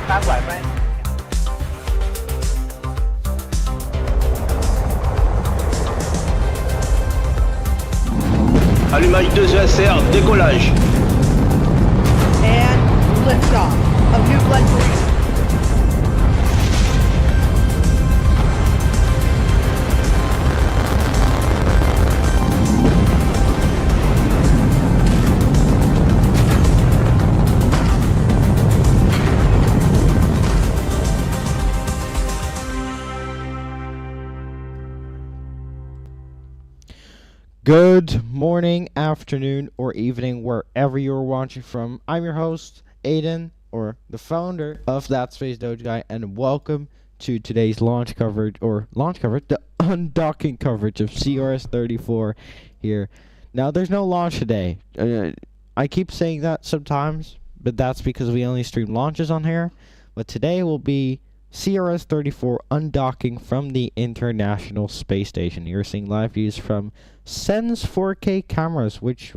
phá hoại máy. Allumage 2 ESR, décollage. And liftoff of New Glenn. Good morning, afternoon, or evening, wherever you're watching from. I'm your host, Aiden, or the founder of ThatSpaceDogeGuy, and welcome to today's launch coverage, the undocking coverage of CRS-34 here. Now, there's no launch today. I keep saying that sometimes, but that's because we only stream launches on here. But today will be CRS-34 undocking from the International Space Station. You're seeing live views from Sense 4K cameras, which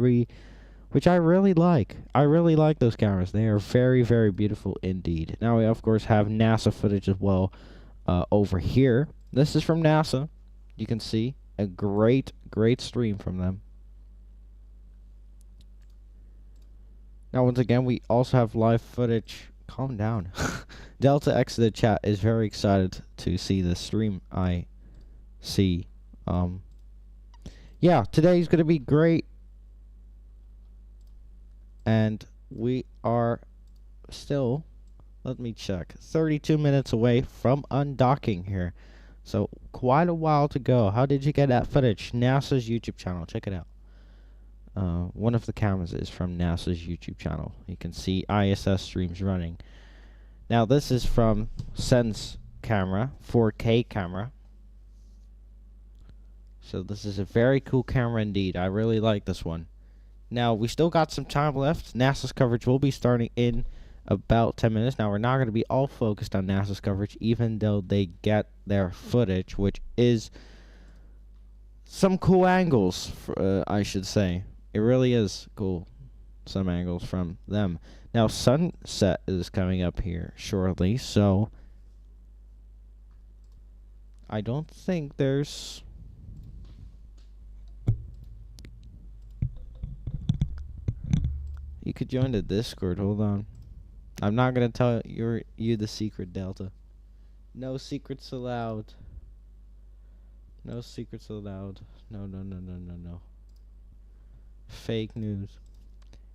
I really like. I really like those cameras. They are very, very beautiful indeed. Now we of course have NASA footage as well over here. This is from NASA. You can see a great stream from them. Now once again, we also have live footage. Calm down. Delta X the chat is very excited to see the stream I see. Yeah, today's gonna be great, and we are still, let me check, 32 minutes away from undocking here, so quite a while to go. How did you get that footage? NASA's YouTube channel, check it out. One of the cameras is from NASA's YouTube channel. You can see ISS streams running. Now this is from Sense camera, 4K camera. So this is a very cool camera indeed. I really like this one. Now, we still got some time left. NASA's coverage will be starting in about 10 minutes. Now, we're not going to be all focused on NASA's coverage, even though they get their footage, which is some cool angles, I should say. It really is cool, some angles from them. Now, sunset is coming up here shortly, so I don't think there's... You could join the Discord. Hold on. I'm not gonna tell you the secret, Delta. No secrets allowed. No secrets allowed. No. Fake news.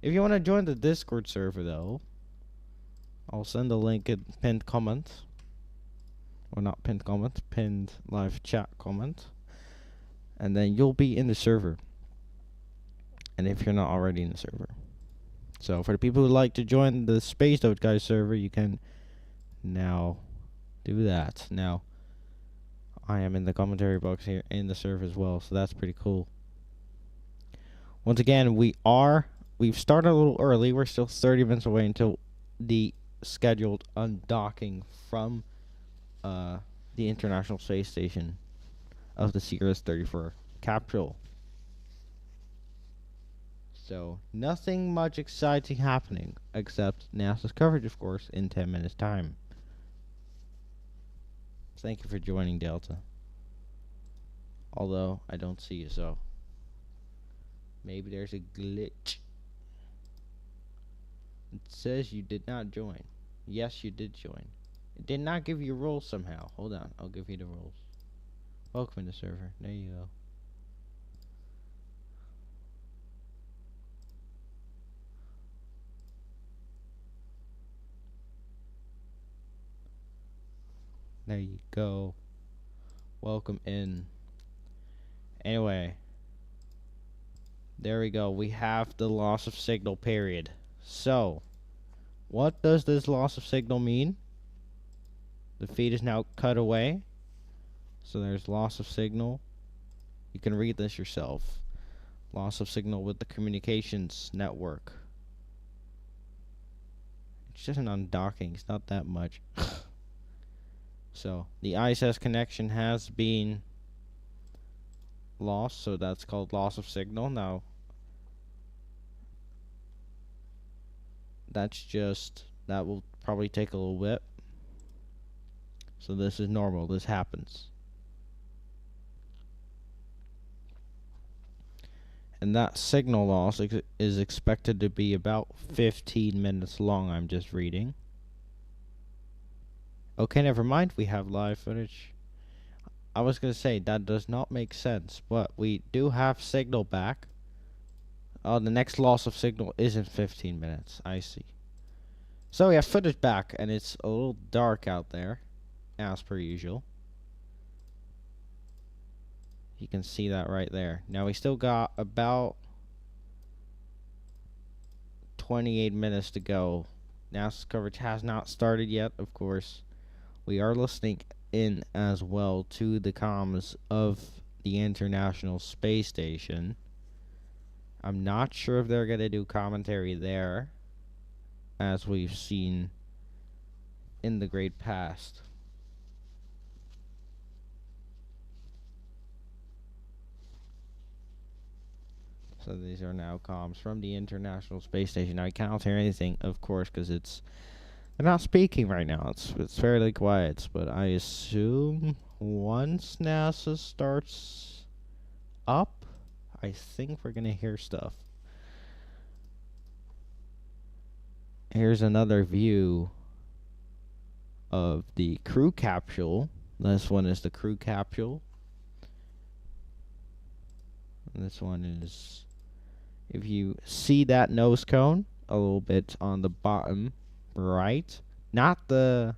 If you want to join the Discord server, though, I'll send a link in pinned comment. Or not pinned comment, pinned live chat comment. And then you'll be in the server. And if you're not already in the server. So for the people who like to join the CRS-34 server, you can now do that. Now, I am in the commentary box here in the server as well, so that's pretty cool. Once again, we've started a little early. We're still 30 minutes away until the scheduled undocking from the International Space Station of the CRS-34 capsule. So, nothing much exciting happening, except NASA's coverage, of course, in 10 minutes' time. Thank you for joining, Delta. Although, I don't see you, so... maybe there's a glitch. It says you did not join. Yes, you did join. It did not give you roles somehow. Hold on, I'll give you the roles. Welcome to the server. There you go. There you go. Welcome in. Anyway. There we go. We have the loss of signal period. So, what does this loss of signal mean? The feed is now cut away. So there's loss of signal. You can read this yourself. Loss of signal with the communications network. It's just an undocking. It's not that much. So, the ISS connection has been lost, so that's called loss of signal. Now, that will probably take a little bit. So this is normal. This happens. And that signal loss is expected to be about 15 minutes long, I'm just reading. Okay, never mind. We have live footage. I was going to say, that does not make sense. But we do have signal back. Oh, the next loss of signal isn't 15 minutes. I see. So we have footage back, and it's a little dark out there, as per usual. You can see that right there. Now we still got about 28 minutes to go. NASA's coverage has not started yet, of course. We are listening in as well to the comms of the International Space Station. I'm not sure if they're going to do commentary there, as we've seen in the great past. So these are now comms from the International Space Station. Now I cannot hear anything, of course, because they're not speaking right now. It's fairly quiet, but I assume once NASA starts up, I think we're gonna hear stuff. Here's another view of the crew capsule. This one is the crew capsule. And this one is, if you see that nose cone a little bit on the bottom right, not the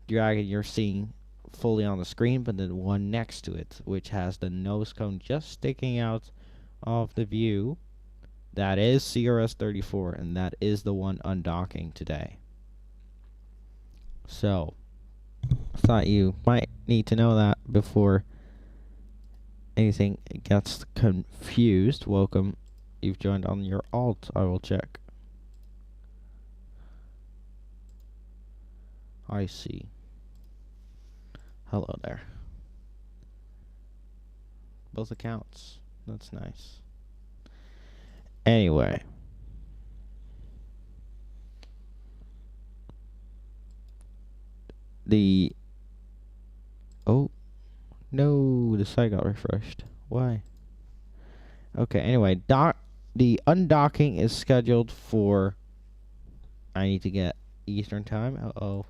dragon you're seeing fully on the screen, but the one next to it, which has the nose cone just sticking out of the view, that is CRS-34, and that is the one undocking today. So, I thought you might need to know that before anything gets confused. Welcome. You've joined on your alt. I will check. I see. Hello there. Both accounts. That's nice. Anyway. Oh. No, the site got refreshed. Why? Okay, anyway. The undocking is scheduled for... I need to get Eastern time. Uh-oh.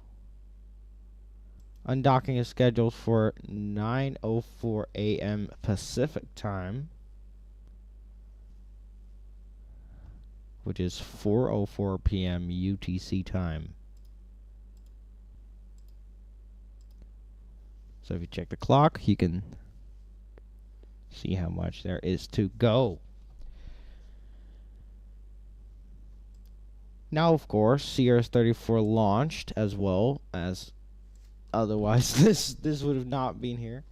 Undocking is scheduled for 9:04 a.m. Pacific time, which is 4:04 p.m. UTC time. So if you check the clock, you can see how much there is to go. Now, of course, CRS-34 launched as well as... Otherwise, this would have not been here.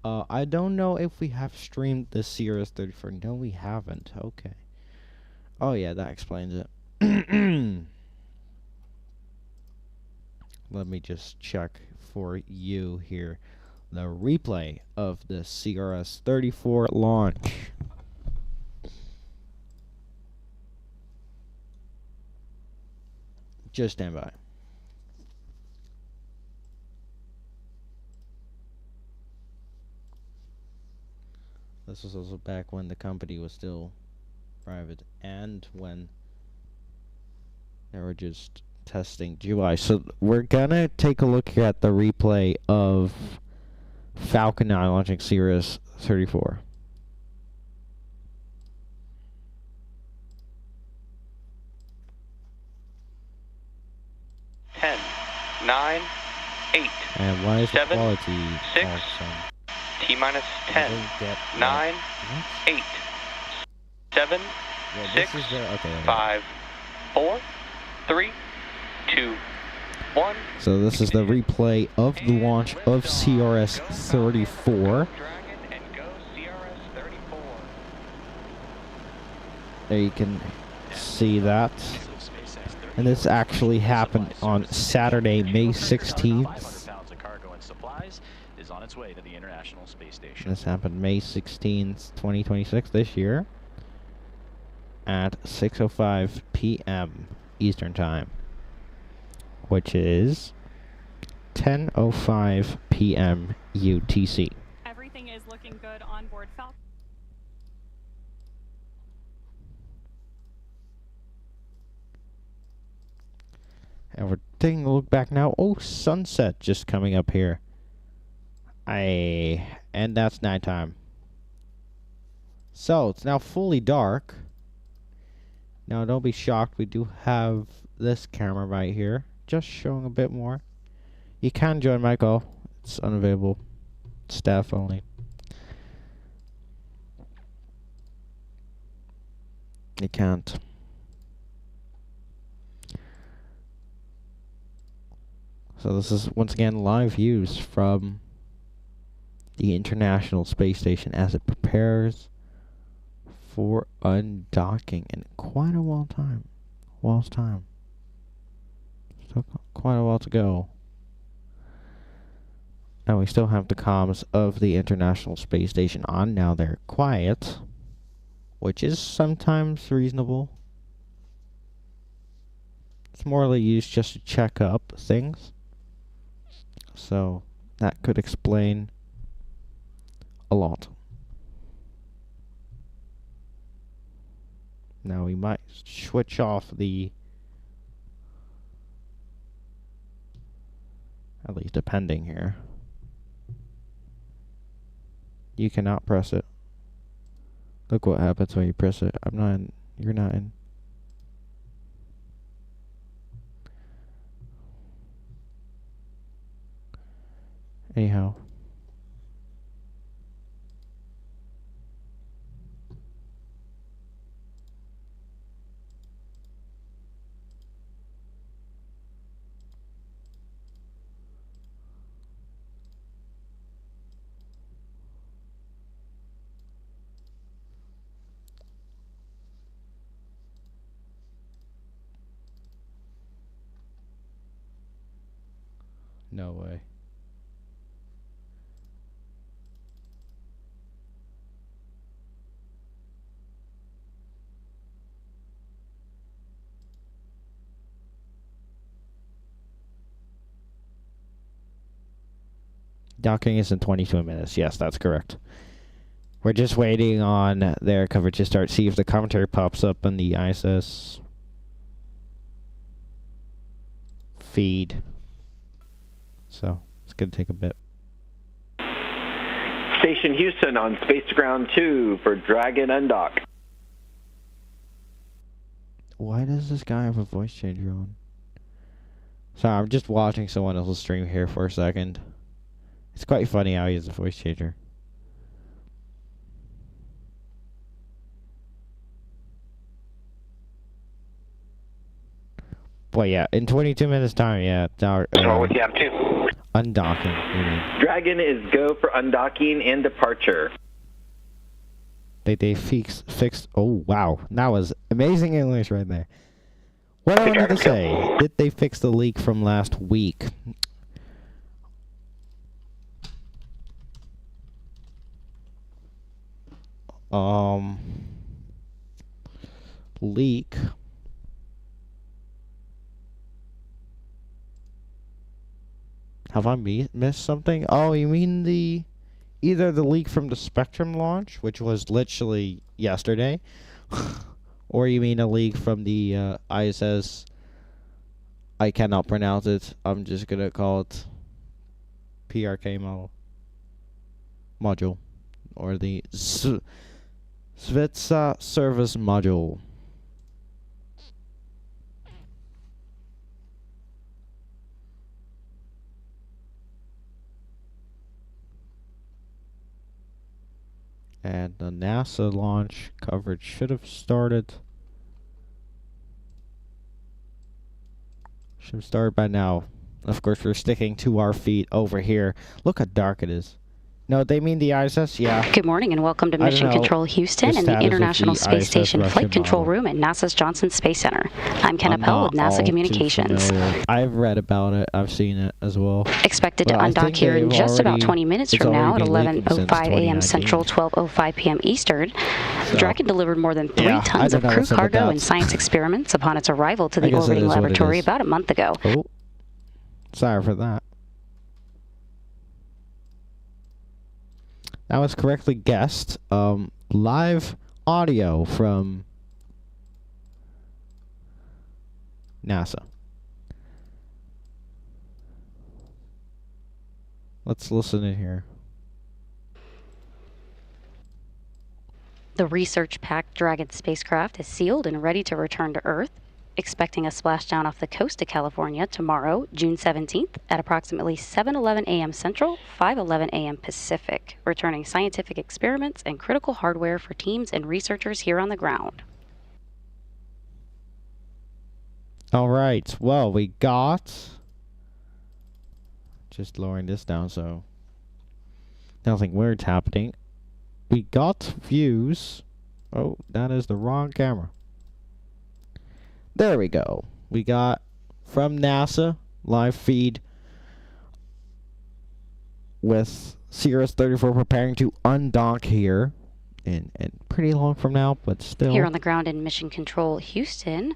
I don't know if we have streamed the CRS-34. No, we haven't. Okay. Oh, yeah, that explains it. Let me just check for you here. The replay of the CRS-34 launch. Just stand by. This was also back when the company was still private and when they were just testing GUI. So we're gonna take a look here at the replay of Falcon 9 launching CRS-34. 10, 9, 8, And why is 7, the quality 6, awesome? T-minus 10, 9, 8, 7, Yeah, 6, this is their, okay, 5, 4, 3, 2, 1. So this is the replay of the launch of CRS-34. There you can see that. And this actually happened on Saturday, May 16th. This happened May 16th, 2026, this year, at 6:05 p.m. Eastern Time. which is 10:05 p.m. UTC. Everything is looking good on board Falcon. And we're taking a look back now. Oh, sunset just coming up here. And that's nighttime. So, it's now fully dark. Now, don't be shocked. We do have this camera right here. Just showing a bit more. You can join my call. It's unavailable. Staff only. You can't. So this is, once again, live views from the International Space Station as it prepares for undocking in quite a while time. Still quite a while to go. And we still have the comms of the International Space Station on. Now they're quiet, which is sometimes reasonable. It's morally used just to check up things. So that could explain a lot. Now we might switch off the, at least depending here. You cannot press it. Look what happens when you press it. I'm not in. You're not in. Anyhow. No way. Docking is in 22 minutes. Yes, that's correct. We're just waiting on their coverage to start. See if the commentary pops up on the ISS feed. So, it's going to take a bit. Station Houston on Space to Ground 2 for Dragon Undock. Why does this guy have a voice changer on? Sorry, I'm just watching someone else's stream here for a second. It's quite funny how he has a voice changer. Boy, yeah, in 22 minutes time, yeah. What's wrong with you, M2? Undocking, you mean. Dragon is go for undocking and departure. They fixed. Oh, wow. That was amazing English right there. What I wanted to say, did they fix the leak from last week? Leak. Have I missed something? Oh, you mean either the leak from the Spectrum launch, which was literally yesterday, or you mean a leak from the ISS, I cannot pronounce it, I'm just gonna call it PRK module, or the Svitsa service module. And the NASA launch coverage should have started. Should have started by now. Of course, we're sticking to our feet over here. Look how dark it is. No, they mean the ISS? Yeah. Good morning and welcome to Mission Control Houston and the International Space Station Flight Control Room at NASA's Johnson Space Center. I'm Ken Appel with NASA Communications. I've read about it. I've seen it as well. Expected to undock here in just about 20 minutes from now at 11:05 a.m. Central, 12:05 p.m. Eastern. The Dragon delivered more than 3 tons of crew cargo and science experiments upon its arrival to the orbiting laboratory about a month ago. Oh, Sorry for that. That was correctly guessed. Live audio from NASA. Let's listen in here. The research-packed Dragon spacecraft is sealed and ready to return to Earth, expecting a splashdown off the coast of California tomorrow, June 17th, at approximately 7:11 a.m. Central, 5:11 a.m. Pacific, returning scientific experiments and critical hardware for teams and researchers here on the ground. All right. Well, we got... Just lowering this down so nothing weird's happening. We got views. Oh, that is the wrong camera. There we go. We got from NASA live feed with CRS-34 preparing to undock here. And pretty long from now, but still. Here on the ground in Mission Control, Houston,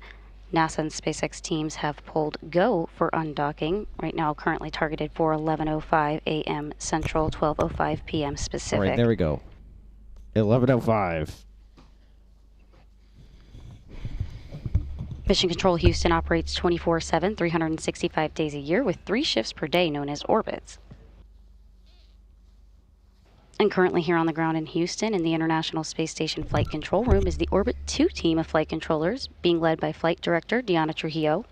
NASA and SpaceX teams have pulled go for undocking, right now currently targeted for 11:05 a.m. Central, 12:05 p.m. Pacific. All right, there we go. 11:05. Mission Control Houston operates 24/7, 365 days a year with 3 shifts per day known as orbits. And currently here on the ground in Houston in the International Space Station Flight Control Room is the Orbit 2 team of flight controllers being led by Flight Director Diana Trujillo.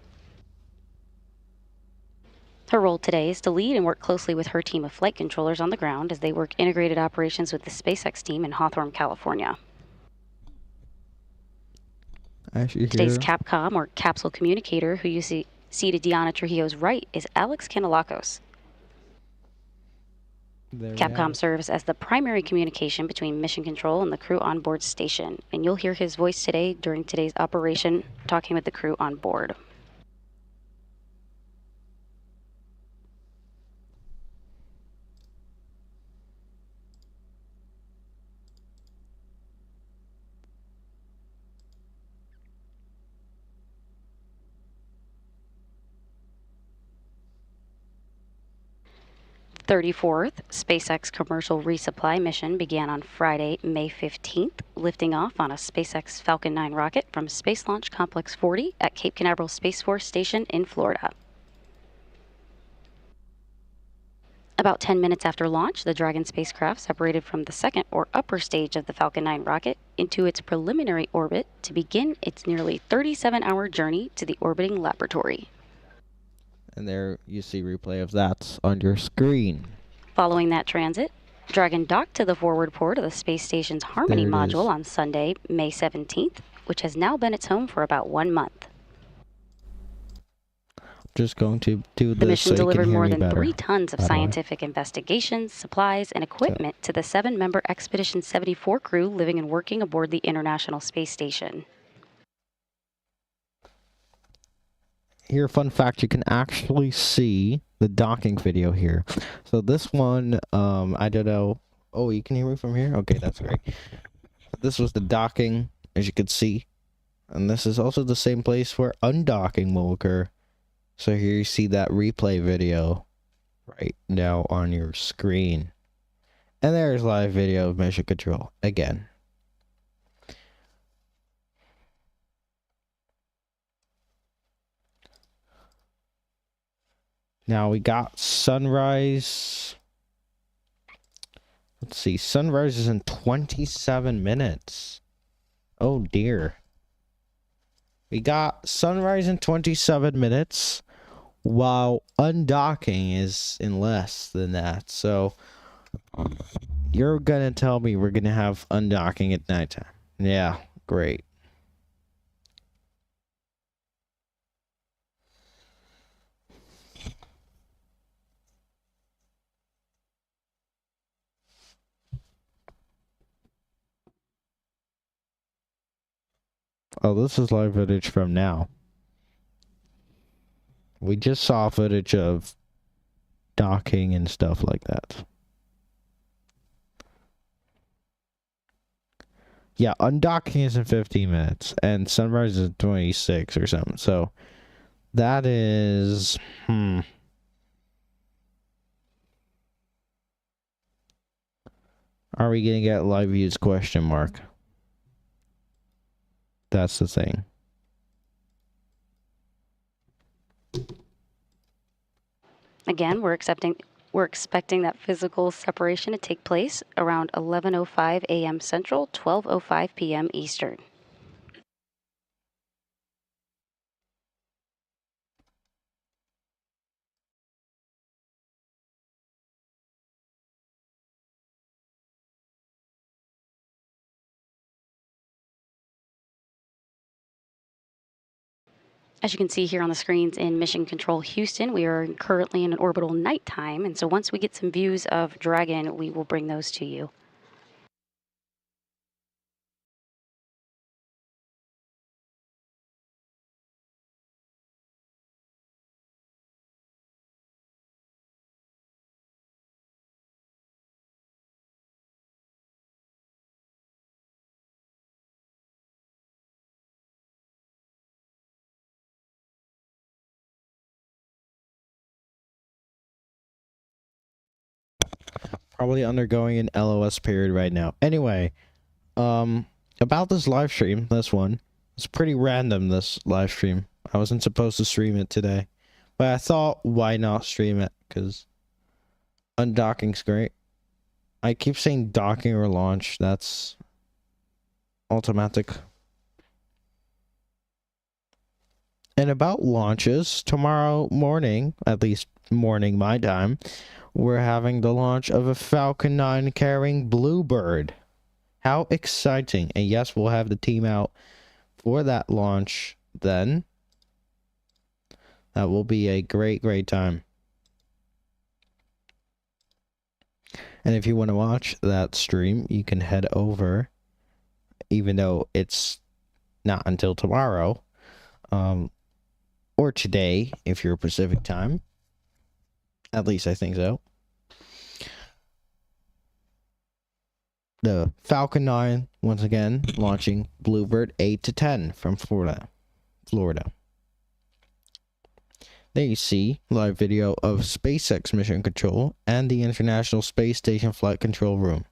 Her role today is to lead and work closely with her team of flight controllers on the ground as they work integrated operations with the SpaceX team in Hawthorne, California. Today's Capcom, or capsule communicator, who you see to Diana Trujillo's right, is Alex Canelacos. Capcom serves as the primary communication between Mission Control and the crew on board station, and you'll hear his voice today during today's operation, talking with the crew on board. The 34th SpaceX commercial resupply mission began on Friday, May 15th, lifting off on a SpaceX Falcon 9 rocket from Space Launch Complex 40 at Cape Canaveral Space Force Station in Florida. About 10 minutes after launch, the Dragon spacecraft separated from the second or upper stage of the Falcon 9 rocket into its preliminary orbit to begin its nearly 37-hour journey to the orbiting laboratory. And there you see replay of that on your screen. Following that transit, Dragon docked to the forward port of the space station's Harmony module on Sunday, May 17th, which has now been its home for about 1 month. Just going to do this. The mission so delivered more than better. 3 tons of scientific investigations, supplies, and equipment to the 7-member Expedition 74 crew living and working aboard the International Space Station. Here, fun fact, you can actually see the docking video here. So this one, I don't know. Oh, you can hear me from here? Okay, that's great. This was the docking, as you can see. And this is also the same place where undocking will occur. So here you see that replay video right now on your screen. And there's live video of Mission Control again. Now we got sunrise. Let's see. Sunrise is in 27 minutes. Oh dear. We got sunrise in 27 minutes, while undocking is in less than that. So you're gonna tell me we're gonna have undocking at nighttime? Yeah, great. Oh, this is live footage from now. We just saw footage of docking and stuff like that. Yeah, undocking is in 15 minutes, and sunrise is 26 or something. So that is, Are we gonna get live views? Question mark. That's the thing. Again, we're expecting that physical separation to take place around 11:05 a.m. Central, 12:05 p.m. Eastern. As you can see here on the screens in Mission Control Houston, we are currently in an orbital nighttime, and so once we get some views of Dragon, we will bring those to you. Probably undergoing an LOS period right now. Anyway, about this live stream, this one, it's pretty random, this live stream. I wasn't supposed to stream it today, but I thought, why not stream it? Because undocking's great. I keep saying docking or launch. That's automatic. And about launches, tomorrow morning, at least morning my time, we're having the launch of a Falcon 9 carrying Bluebird. How exciting. And yes, we'll have the team out for that launch then. That will be a great, great time. And if you want to watch that stream, you can head over, even though it's not until tomorrow, or today, if you're Pacific time. At least I think so. The Falcon 9, once again, launching Bluebird 8 to 10 from Florida. There you see live video of SpaceX mission control and the International Space Station flight control room.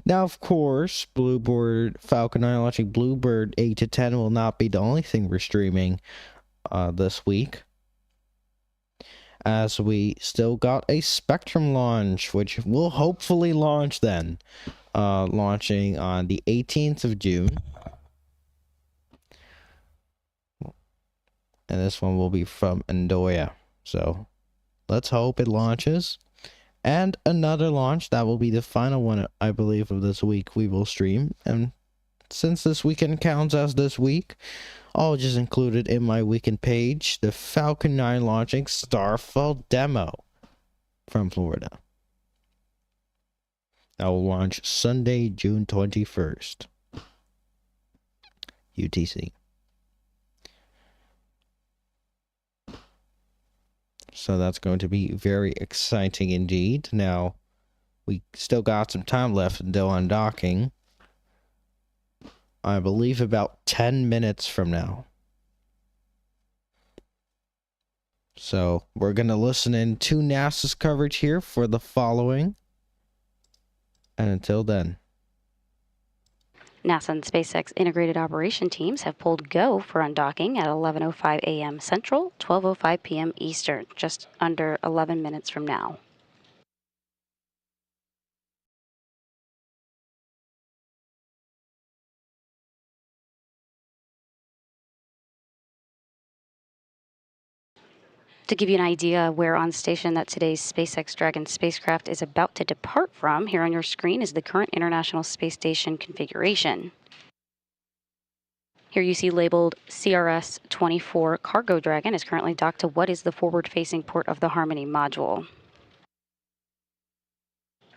Now, of course, Falcon 9 launching Bluebird 8 to 10 will not be the only thing we're streaming this week, as we still got a Spectrum launch, which will hopefully launch then, launching on the 18th of June. And this one will be from Andoya, so let's hope it launches. And another launch, that will be the final one, I believe, of this week we will stream. And since this weekend counts as this week, I'll just include it in my weekend page. The Falcon 9 launching Starfall demo from Florida. That will launch Sunday, June 21st. UTC. So that's going to be very exciting indeed. Now, we still got some time left until undocking. I believe about 10 minutes from now. So, we're going to listen in to NASA's coverage here for the following. And until then. NASA and SpaceX integrated operation teams have pulled go for undocking at 11:05 a.m. Central, 12:05 p.m. Eastern, just under 11 minutes from now. To give you an idea where on station that today's SpaceX Dragon spacecraft is about to depart from, here on your screen is the current International Space Station configuration. Here you see labeled CRS-34 Cargo Dragon is currently docked to what is the forward-facing port of the Harmony module.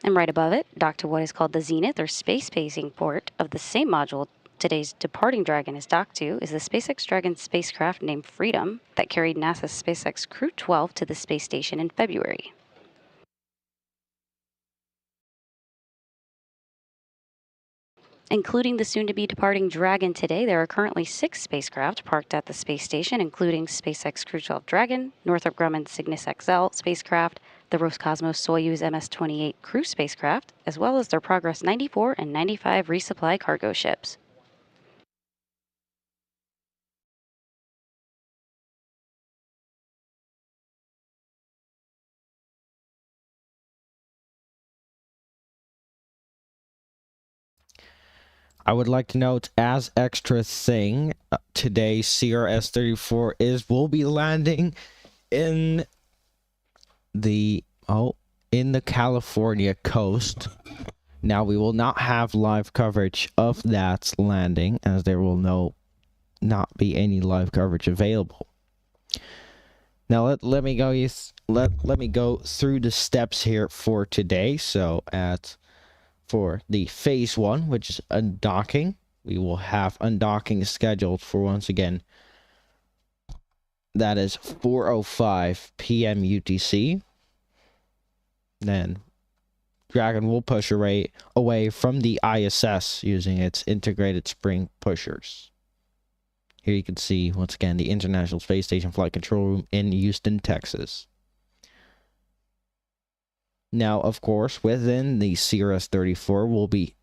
And right above it, docked to what is called the Zenith or space-facing port of the same module Today's departing Dragon is docked to is the SpaceX Dragon spacecraft named Freedom that carried NASA's SpaceX Crew 12 to the space station in February. Including the soon-to-be departing Dragon today, there are currently 6 spacecraft parked at the space station, including SpaceX Crew 12 Dragon, Northrop Grumman Cygnus XL spacecraft, the Roscosmos Soyuz MS-28 crew spacecraft, as well as their Progress 94 and 95 resupply cargo ships. I would like to note, as extra thing, today CRS-34 will be landing in the California coast. Now, we will not have live coverage of that landing, as there will not be any live coverage available. Now, let me go through the steps here for today. So for the phase 1, which is undocking, we will have undocking scheduled for, once again, that is 4:05 p.m. UTC. Then Dragon will push away from the ISS using its integrated spring pushers. Here you can see, once again, the International Space Station Flight Control Room in Houston, Texas. Now, of course, within the CRS-34 will be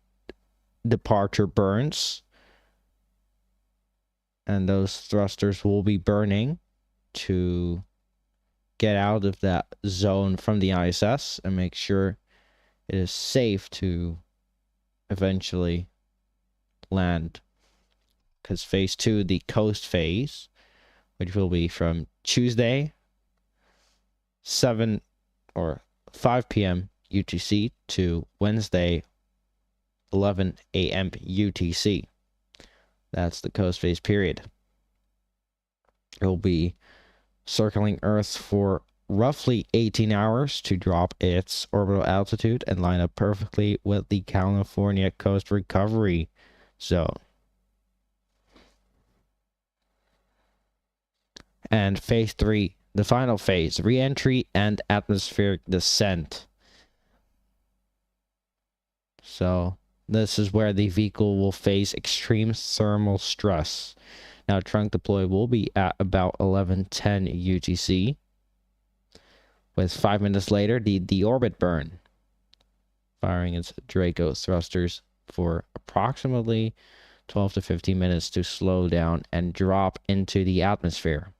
departure burns, and those thrusters will be burning to get out of that zone from the ISS and make sure it is safe to eventually land. Because phase 2, the coast phase, which will be from Tuesday 5 p.m. UTC to Wednesday 11 a.m. UTC. That's the coast phase period. It will be circling Earth for roughly 18 hours to drop its orbital altitude and line up perfectly with the California coast recovery zone. And phase 3, the final phase, re-entry and atmospheric descent. So this is where the vehicle will face extreme thermal stress. Now, trunk deploy will be at about 11:10 UTC, with 5 minutes later the deorbit burn, firing its Draco thrusters for approximately 12 to 15 minutes to slow down and drop into the atmosphere.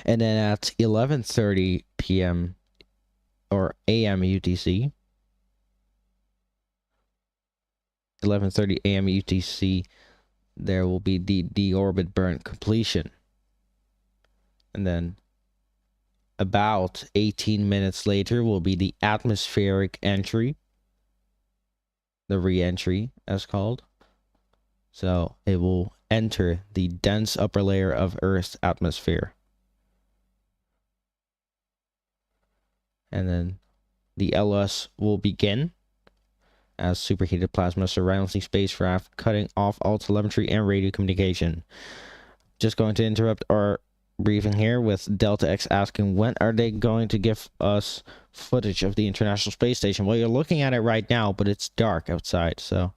And then at 11:30 p.m. or a.m. UTC, 11:30 a.m. UTC, there will be the deorbit burn completion. And then about 18 minutes later will be the atmospheric entry, the re-entry as called. So it will enter the dense upper layer of Earth's atmosphere. And then the LS will begin as superheated plasma surrounds the spacecraft, cutting off all telemetry and radio communication. Just going to interrupt our briefing here with Delta X asking, when are they going to give us footage of the International Space Station? Well, you're looking at it right now, but it's dark outside, so.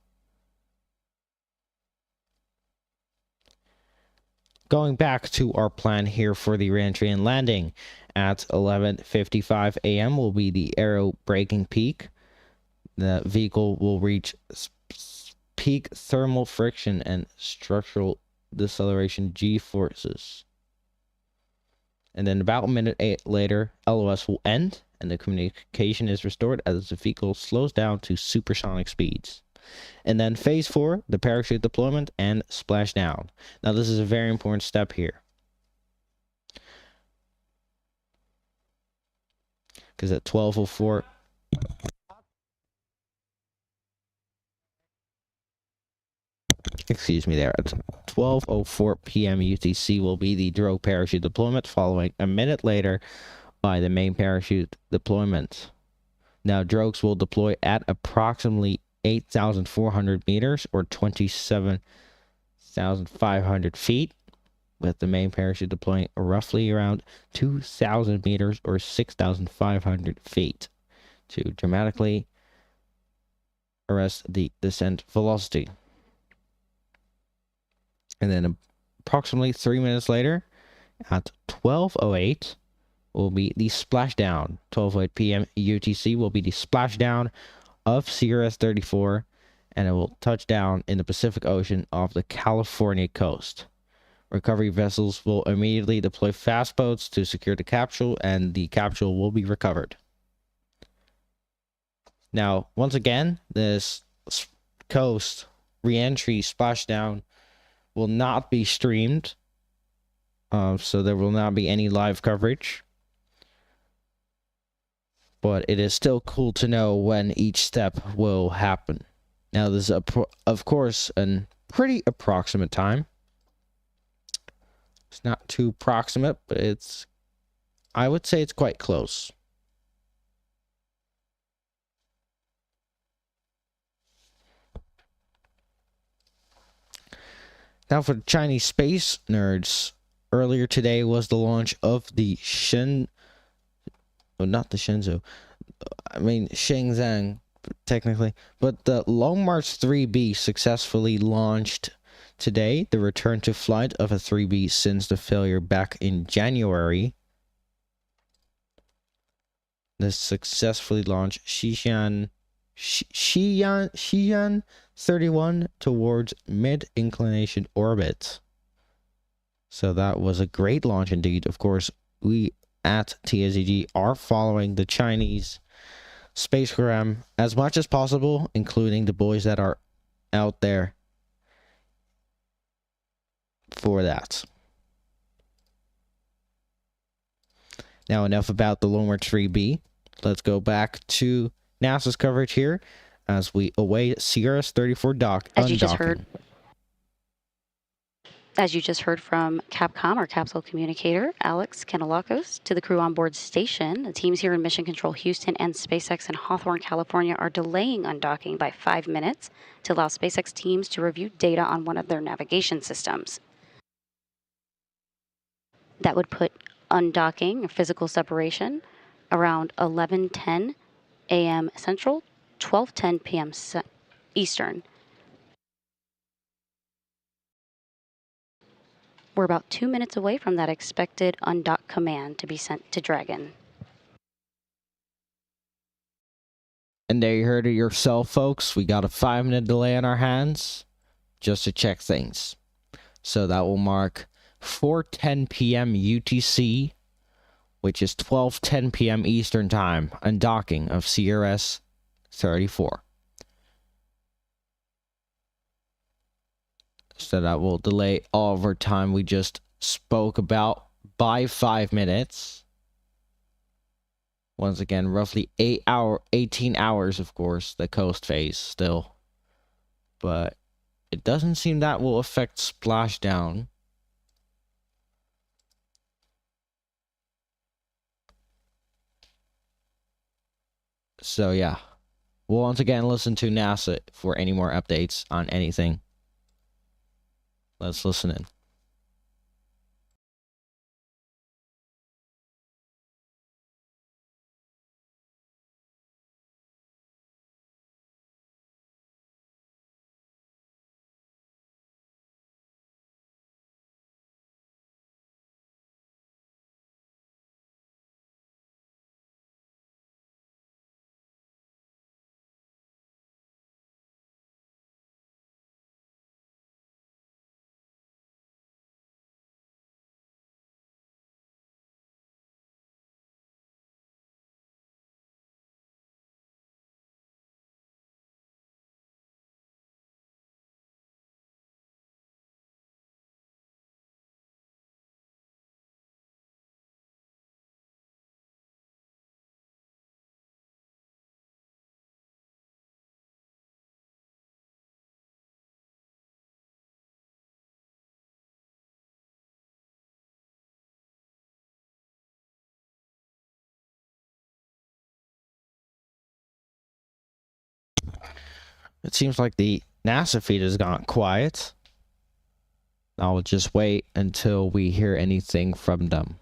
Going back to our plan here for the re-entry and landing, at 11:55 a.m. will be the aero braking peak. The vehicle will reach peak thermal friction and structural deceleration G-forces. And then about a minute later, LOS will end, and the communication is restored as the vehicle slows down to supersonic speeds. And then phase 4, the parachute deployment and splashdown. Now, this is a very important step here, because at 12:04 excuse me there, at 12:04 p.m. UTC will be the drogue parachute deployment, following a minute later by the main parachute deployment. Now, drogues will deploy at approximately 8,400 meters or 27,500 feet, with the main parachute deploying roughly around 2,000 meters or 6,500 feet to dramatically arrest the descent velocity. And then approximately 3 minutes later, at 12:08, will be the splashdown. 12:08 p.m. UTC will be the splashdown of CRS-34, and it will touch down in the Pacific Ocean off the California coast. Recovery vessels will immediately deploy fast boats to secure the capsule, and the capsule will be recovered. Now, once again, this coast re-entry splashdown will not be streamed, so there will not be any live coverage. But it is still cool to know when each step will happen. Now, this is, of course, a pretty approximate time. It's not too proximate, but I would say it's quite close. Now, for the Chinese space nerds, earlier today was the launch of the Shenzhou, technically, but the Long March 3B successfully launched today, the return to flight of a 3B since the failure back in January. This successfully launched Xi'an 31 towards mid-inclination orbit. So that was a great launch indeed. Of course, we at TSDG are following the Chinese space program as much as possible, including the boys that are out there for that. Now, enough about the Long March 3B. Let's go back to NASA's coverage here as we await CRS-34 undocking. As you just heard from Capcom, our capsule communicator, Alex Kanalakos, to the crew on board station, the teams here in Mission Control Houston and SpaceX in Hawthorne, California are delaying undocking by 5 minutes to allow SpaceX teams to review data on one of their navigation systems. That would put undocking, or physical separation, around 11:10 a.m. Central, 12:10 p.m. Eastern. We're about 2 minutes away from that expected undock command to be sent to Dragon. And there you heard it yourself, folks. We got a 5-minute delay on our hands just to check things. So that will mark 4:10 p.m. UTC, which is 12:10 p.m. Eastern Time, undocking of CRS-34. So that will delay all of our time we just spoke about by 5 minutes. Once again, roughly 18 hours, of course, the coast phase still. But it doesn't seem that will affect splashdown. So yeah, we'll once again listen to NASA for any more updates on anything. Let's listen in. It seems like the NASA feed has gone quiet. I'll just wait until we hear anything from them.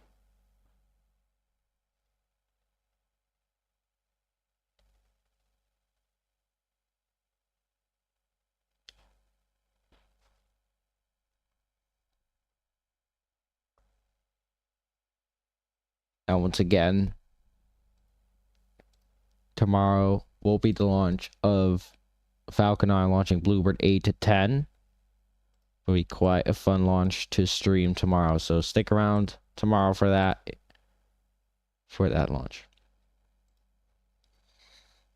And once again, tomorrow will be the launch of Falcon 9 launching Bluebird 8 to 10. It'll be quite a fun launch to stream tomorrow, so stick around tomorrow for that launch.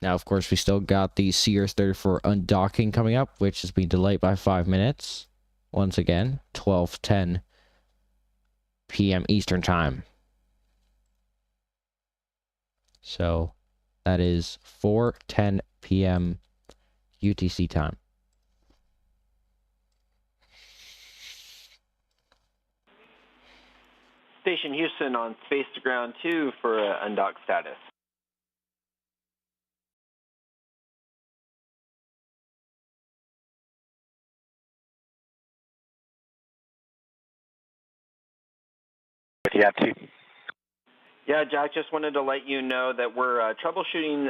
Now, of course, we still got the CRS-34 undocking coming up, which has been delayed by 5 minutes. Once again, 12:10 p.m. Eastern Time. So, that is 4:10 p.m. UTC time. Station Houston on Space to Ground 2 for undock status. What do you have to? Yeah, Jack, just wanted to let you know that we're troubleshooting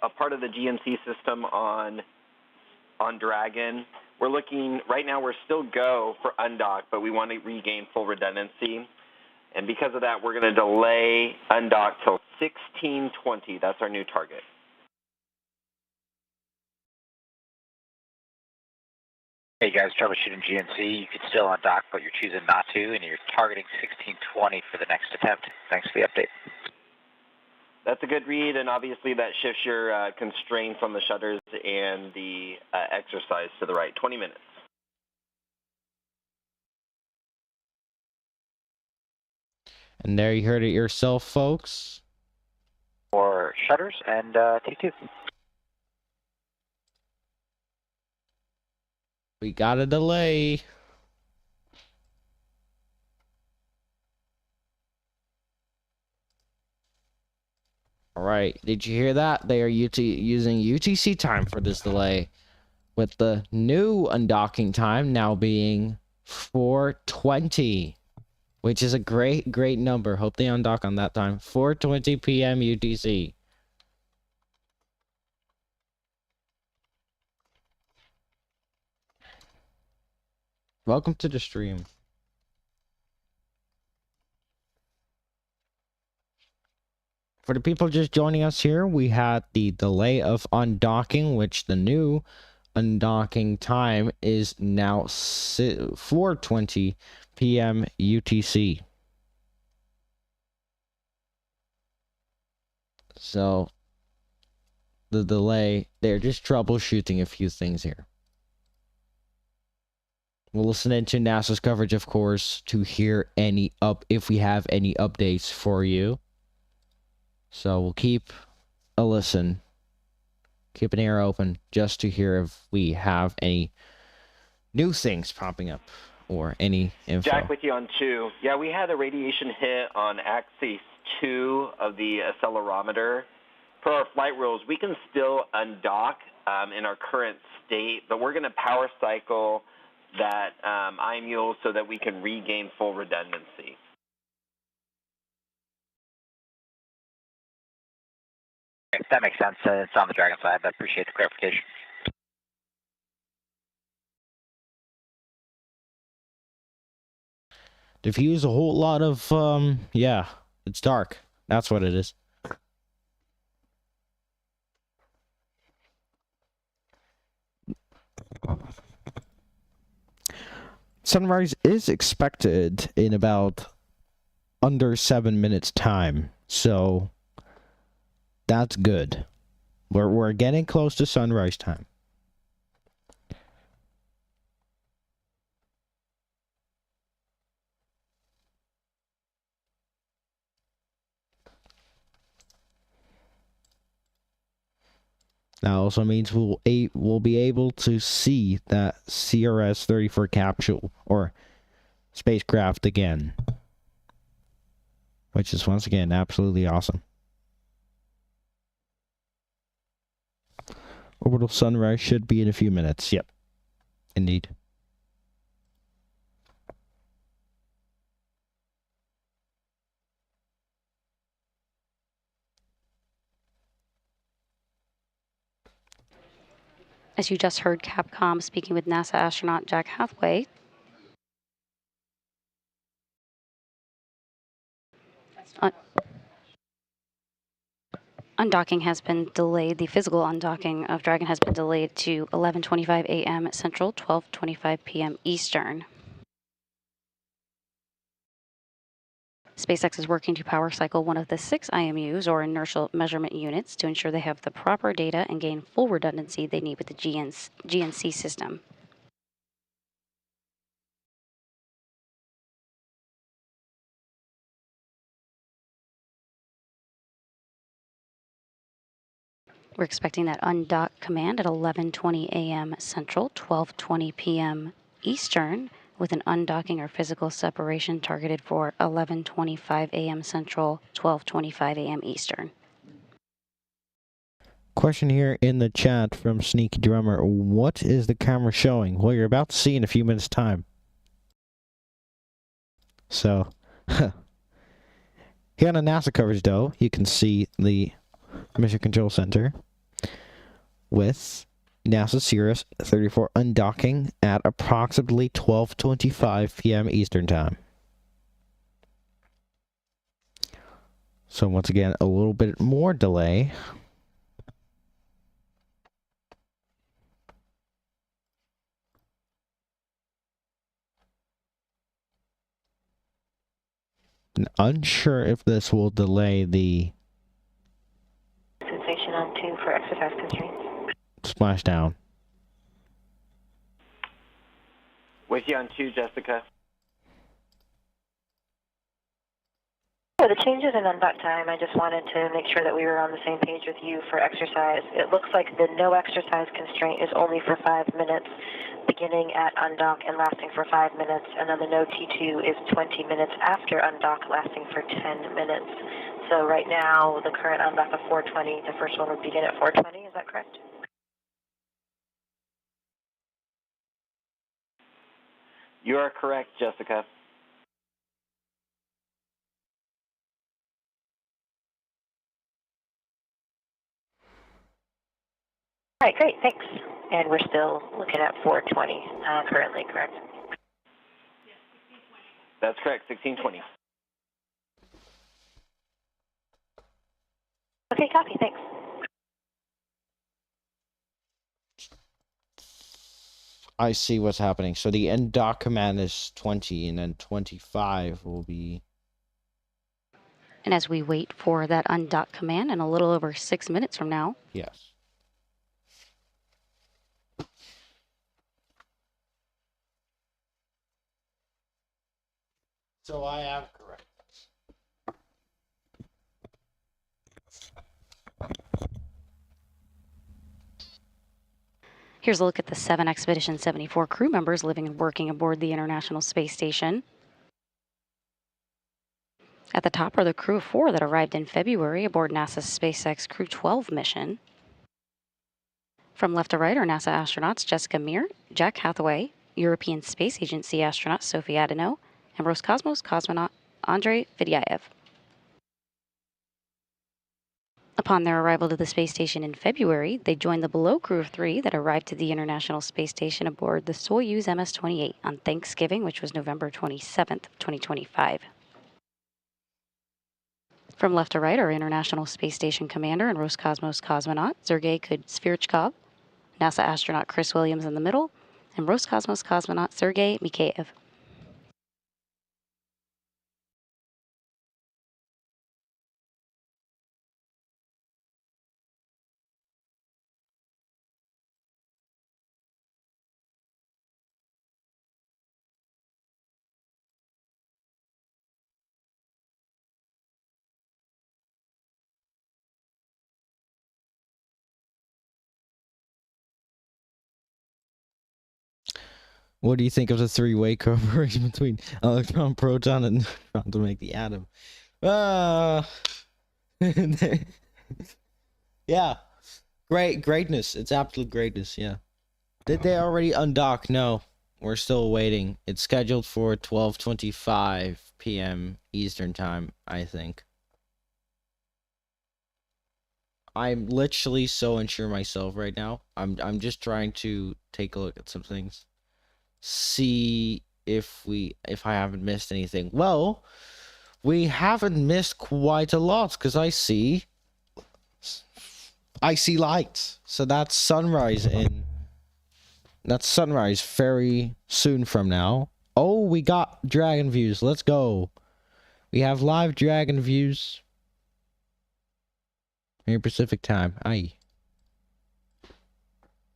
a part of the GNC system on Dragon. We're looking, right now we're still go for undock, but we want to regain full redundancy. And because of that, we're going to delay undock till 1620. That's our new target. Hey guys, troubleshooting GNC. You can still undock, but you're choosing not to, and you're targeting 1620 for the next attempt. Thanks for the update. That's a good read, and obviously that shifts your constraints on the shutters and the exercise to the right. 20 minutes. And there you heard it yourself, folks. For shutters and T2. We got a delay. Alright, did you hear that? They are using UTC time for this delay, with the new undocking time now being 4:20, which is a great number. Hope they undock on that time. 4:20 p.m. UTC. Welcome to the stream. For the people just joining us here, we had the delay of undocking, which the new undocking time is now 4:20 p.m. UTC. So, the delay, they're just troubleshooting a few things here. We'll listen into NASA's coverage, of course, to hear if we have any updates for you. So we'll keep a listen, keep an ear open, just to hear if we have any new things popping up or any info. Jack with you on 2. Yeah, we had a radiation hit on axis 2 of the accelerometer. Per our flight rules, we can still undock in our current state, but we're going to power cycle that IMU so that we can regain full redundancy. That makes sense. It's on the Dragon side. I appreciate the clarification. Diffuse a whole lot of, yeah, it's dark. That's what it is. Sunrise is expected in about under 7 minutes time, so that's good. We're getting close to sunrise time. That also means we'll be able to see that CRS-34 capsule or spacecraft again, which is once again absolutely awesome. Orbital sunrise should be in a few minutes. Yep. Indeed. As you just heard Capcom speaking with NASA astronaut Jack Hathaway, undocking has been delayed. The physical undocking of Dragon has been delayed to 11:25 a.m. Central, 12:25 p.m. Eastern. SpaceX is working to power cycle one of the 6 IMUs, or inertial measurement units, to ensure they have the proper data and gain full redundancy they need with the GNC system. We're expecting that undock command at 11:20 a.m. Central, 12:20 p.m. Eastern, with an undocking or physical separation targeted for 11:25 a.m. Central, 12:25 a.m. Eastern. Question here in the chat from Sneaky Drummer. What is the camera showing? Well, you're about to see in a few minutes' time. So, here on the NASA coverage, though, you can see the Mission Control Center with NASA CRS-34 undocking at approximately 12:25 p.m. Eastern Time. So once again, a little bit more delay. Unsure if this will delay the sensation on 2 for exercise constraints. splashdown. With you on 2, Jessica. For the changes in undock time, I just wanted to make sure that we were on the same page with you for exercise. It looks like the no exercise constraint is only for 5 minutes, beginning at undock and lasting for 5 minutes, and then the no T2 is 20 minutes after undock, lasting for 10 minutes. So right now, the current undock of 4:20, the first one would begin at 4:20, is that correct? You are correct, Jessica. All right, great, thanks. And we're still looking at 4:20 currently, correct? That's correct, 1620. Okay, copy, thanks. I see what's happening. So the undock command is 20, and then 25 will be... And as we wait for that undock command in a little over 6 minutes from now. Yes. So I am correct. Here's a look at the 7 Expedition 74 crew members living and working aboard the International Space Station. At the top are the crew of 4 that arrived in February aboard NASA's SpaceX Crew 12 mission. From left to right are NASA astronauts Jessica Meir, Jack Hathaway, European Space Agency astronaut Sophie Adeno, and Roscosmos cosmonaut Andrei Fedyaev. Upon their arrival to the space station in February, they joined the below crew of 3 that arrived to the International Space Station aboard the Soyuz MS-28 on Thanksgiving, which was November 27th, 2025. From left to right are International Space Station Commander and Roscosmos cosmonaut Sergei Svirchkov, NASA astronaut Chris Williams in the middle, and Roscosmos cosmonaut Sergei Mikheyev. What do you think of the 3-way cooperation between electron, proton, and neutron to make the atom? Yeah. Greatness. It's absolute greatness, yeah. Did they already undock? No. We're still waiting. It's scheduled for 12:25 p.m. Eastern time, I think. I'm literally so unsure myself right now. I'm just trying to take a look at some things. See if I haven't missed anything. Well, we haven't missed quite a lot because I see lights. So that's sunrise very soon from now. Oh, we got dragon views. Let's go. We have live dragon views. Here Pacific time. Aye.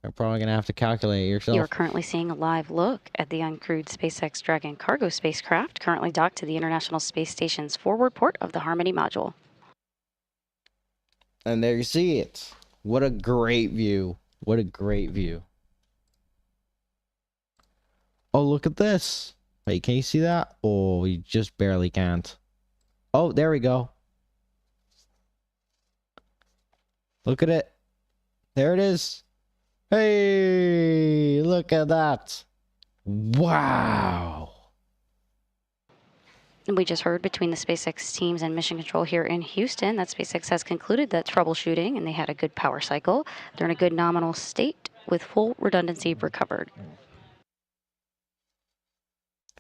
You're probably going to have to calculate it yourself. You're currently seeing a live look at the uncrewed SpaceX Dragon cargo spacecraft, currently docked to the International Space Station's forward port of the Harmony module. And there you see it. What a great view. What a great view. Oh, look at this. Wait, can you see that? Oh, you just barely can't. Oh, there we go. Look at it. There it is. Hey, look at that. Wow. And we just heard between the SpaceX teams and mission control here in Houston that SpaceX has concluded that troubleshooting and they had a good power cycle. They're in a good nominal state with full redundancy recovered.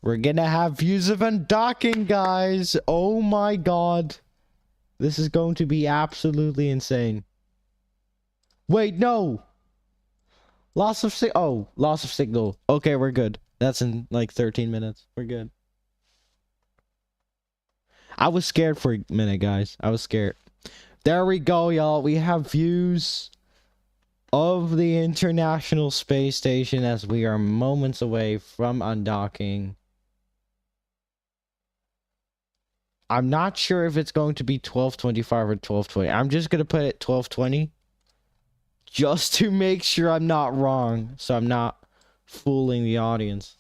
We're gonna have views of undocking, guys. Oh my god. This is going to be absolutely insane. Wait, no. Loss of signal. Okay, we're good. That's in like 13 minutes. We're good. I was scared for a minute, guys. I was scared. There we go, y'all. We have views of the International Space Station as we are moments away from undocking. I'm not sure if it's going to be 12:25 or 12:20. I'm just going to put it 12:20. Just to make sure I'm not wrong, so I'm not fooling the audience.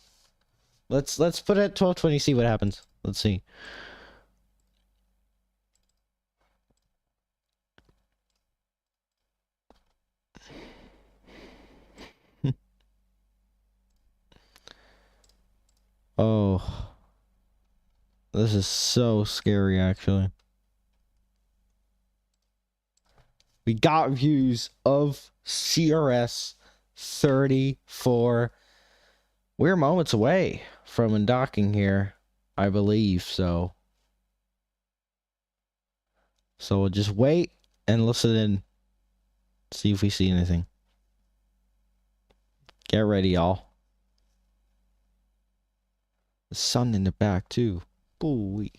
Let's put it at 12:20, see what happens. Let's see. Oh. This is so scary, actually. We got views of CRS-34. We're moments away from undocking here, I believe, so. So we'll just wait and listen in. See if we see anything. Get ready, y'all. The sun in the back, too. Ooh-wee.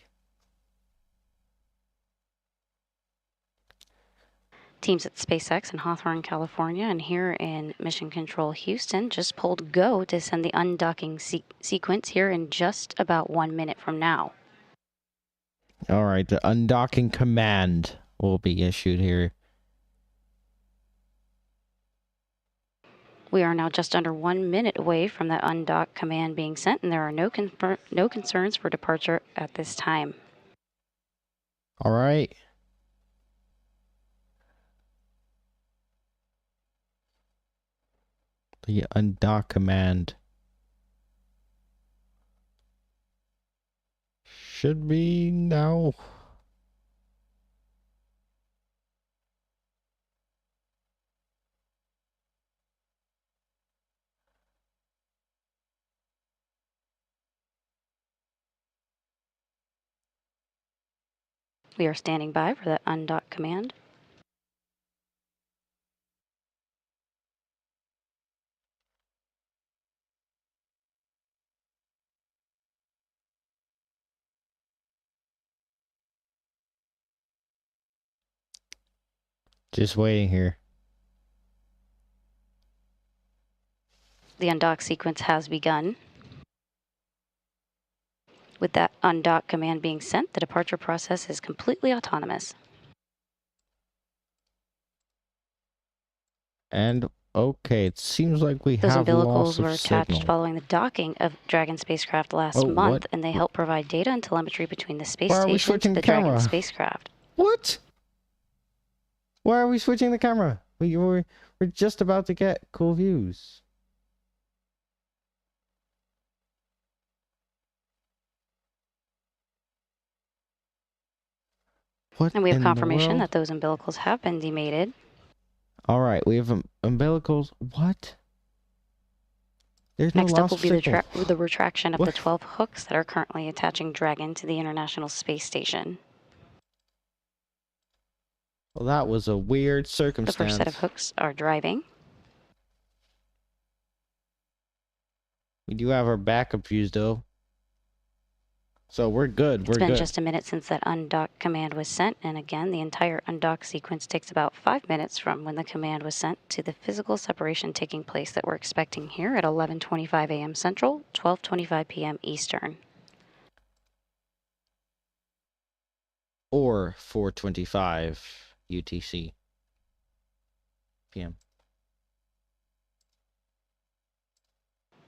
Teams at SpaceX in Hawthorne, California, and here in Mission Control Houston just pulled go to send the undocking sequence here in just about 1 minute from now. All right, the undocking command will be issued here. We are now just under 1 minute away from that undock command being sent, and there are no concerns for departure at this time. All right. The undock command should be now. We are standing by for that undock command. Just waiting here. The undock sequence has begun. With that undock command being sent, the departure process is completely autonomous. And okay, it seems like we Those have loss umbilicals of were attached signal. following the docking of Dragon spacecraft last month, and they help provide data and telemetry between the space Why are we station switching to the the camera? Dragon spacecraft. What? Why are we switching the camera? We're just about to get cool views. What And we have in the confirmation world? that those umbilicals have been demated. All right, we have umbilicals. What? There's no Next up will loss be of signal. the retraction of What? the 12 hooks that are currently attaching Dragon to the International Space Station. Well, that was a weird The circumstance. first set of hooks are driving. We do have our backup views, though. So we're good. It's been just a minute since that undock command was sent, and again, the entire undock sequence takes about 5 minutes from when the command was sent to the physical separation taking place that we're expecting here at 11:25 a.m. Central, 12:25 p.m. Eastern. Or 4:25 UTC PM.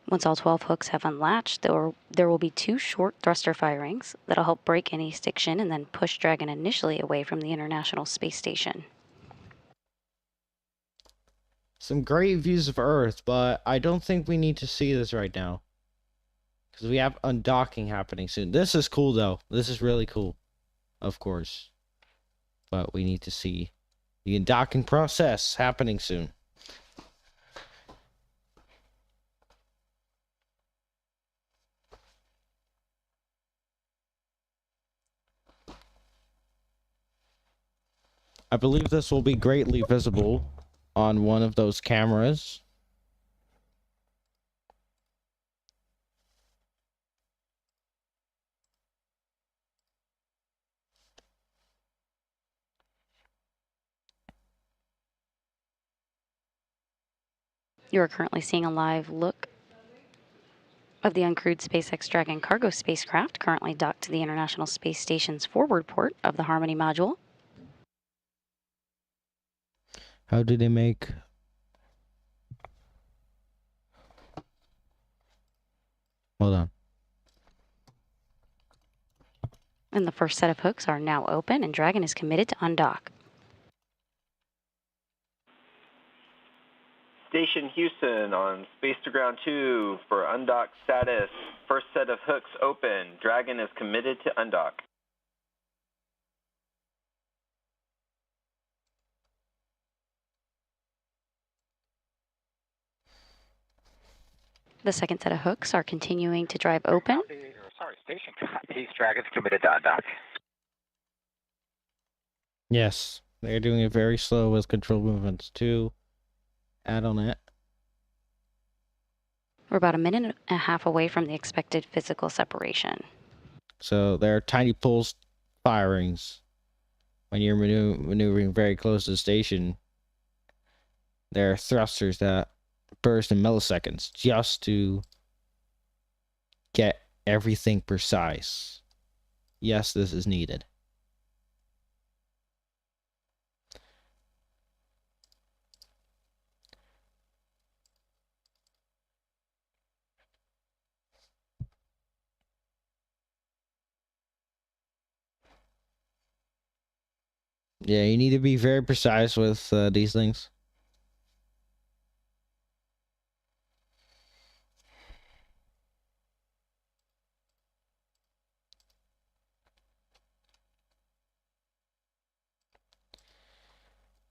Once all 12 hooks have unlatched, there will be 2 short thruster firings that'll help break any stiction and then push Dragon initially away from the International Space Station. Some great views of Earth, but I don't think we need to see this right now. Because we have undocking happening soon. This is cool, though. This is really cool. Of course. But we need to see the undocking process happening soon. I believe this will be greatly visible on one of those cameras. You are currently seeing a live look of the uncrewed SpaceX Dragon cargo spacecraft currently docked to the International Space Station's forward port of the Harmony module. How do they make... Hold on. And the first set of hooks are now open, and Dragon is committed to undock. Station Houston on Space to Ground 2 for undock status. First set of hooks open. Dragon is committed to undock. The second set of hooks are continuing to drive open. Sorry, station. Peace, Dragon's committed to undock. Yes, they're doing it very slow with control movements too. Add on it. We're about a minute and a half away from the expected physical separation. So there are tiny pulse firings when you're maneuvering very close to the station. There are thrusters that burst in milliseconds just to get everything precise. Yes, this is needed. Yeah, you need to be very precise with these things.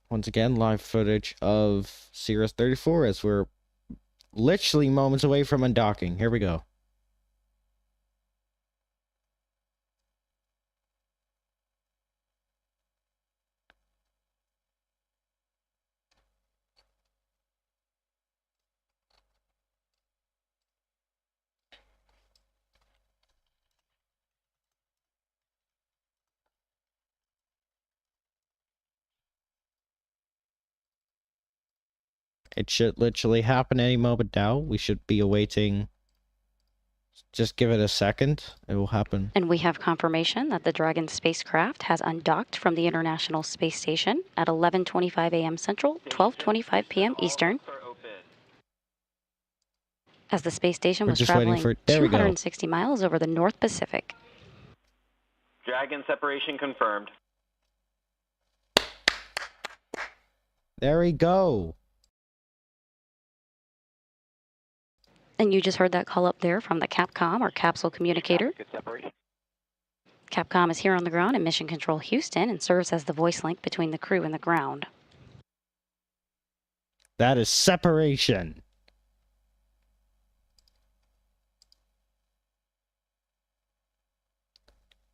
Once again, live footage of CRS-34 as we're literally moments away from undocking. Here we go. It should literally happen any moment now. We should be awaiting. Just give it a second. It will happen. And we have confirmation that the Dragon spacecraft has undocked from the International Space Station at 11:25 a.m. Central, 12:25 p.m. Eastern. As the space station was traveling 260 miles over the North Pacific. Dragon separation confirmed. There we go. And you just heard that call up there from the Capcom or capsule communicator. Good separation. Capcom is here on the ground in Mission Control Houston and serves as the voice link between the crew and the ground. That is separation.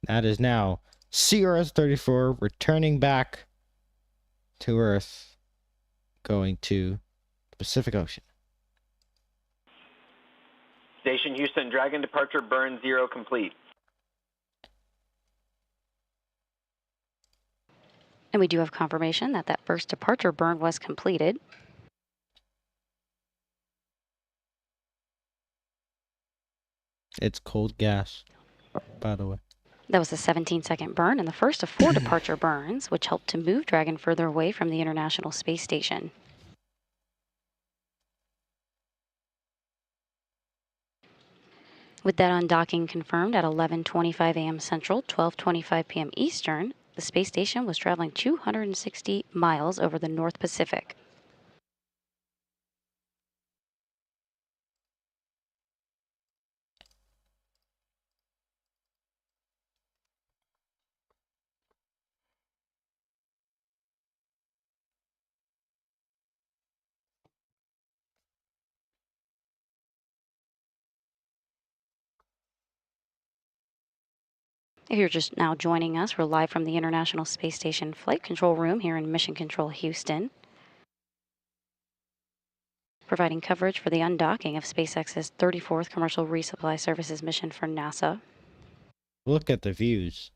That is now CRS-34 returning back to Earth, going to the Pacific Ocean. Station Houston, Dragon departure burn 0 complete. And we do have confirmation that that first departure burn was completed. It's cold gas, by the way. That was a 17-second burn and the first of 4 departure burns, which helped to move Dragon further away from the International Space Station. With that undocking confirmed at 11:25 a.m. Central, 12:25 p.m. Eastern, the space station was traveling 260 miles over the North Pacific. If you're just now joining us, we're live from the International Space Station Flight Control Room here in Mission Control Houston, providing coverage for the undocking of SpaceX's 34th Commercial Resupply Services mission for NASA. Look at the views.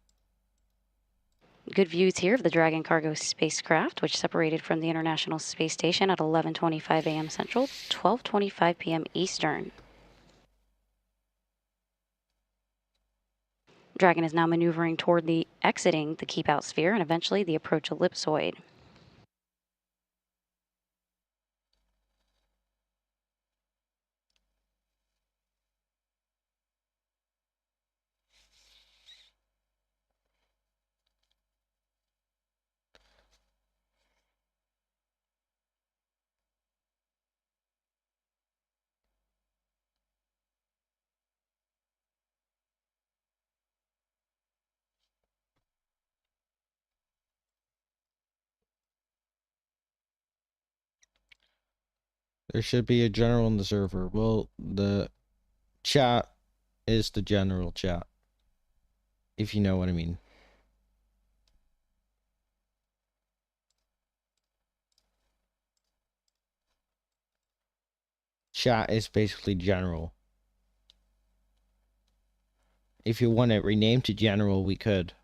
Good views here of the Dragon cargo spacecraft, which separated from the International Space Station at 11:25 a.m. Central, 12:25 p.m. Eastern. Dragon is now maneuvering toward the exiting the keep-out sphere and eventually the approach ellipsoid. There should be a general in the server. Well, the chat is the general chat, if you know what I mean. Chat is basically general. If you want it renamed to general, we could.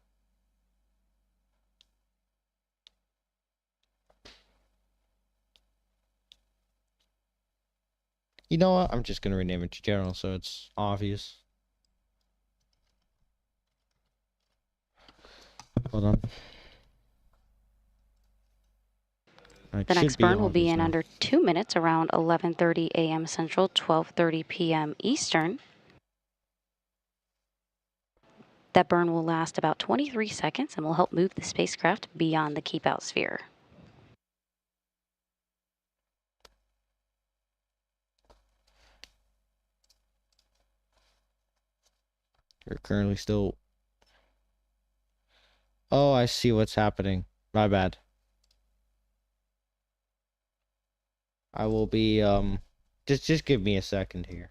You know what? I'm just going to rename it to general so it's obvious. Hold on. The next burn will be in under 2 minutes, around 11:30 a.m. Central, 12:30 p.m. Eastern. That burn will last about 23 seconds and will help move the spacecraft beyond the keep-out sphere. You're currently still... Oh, I see what's happening. My bad. I will be, just give me a second here.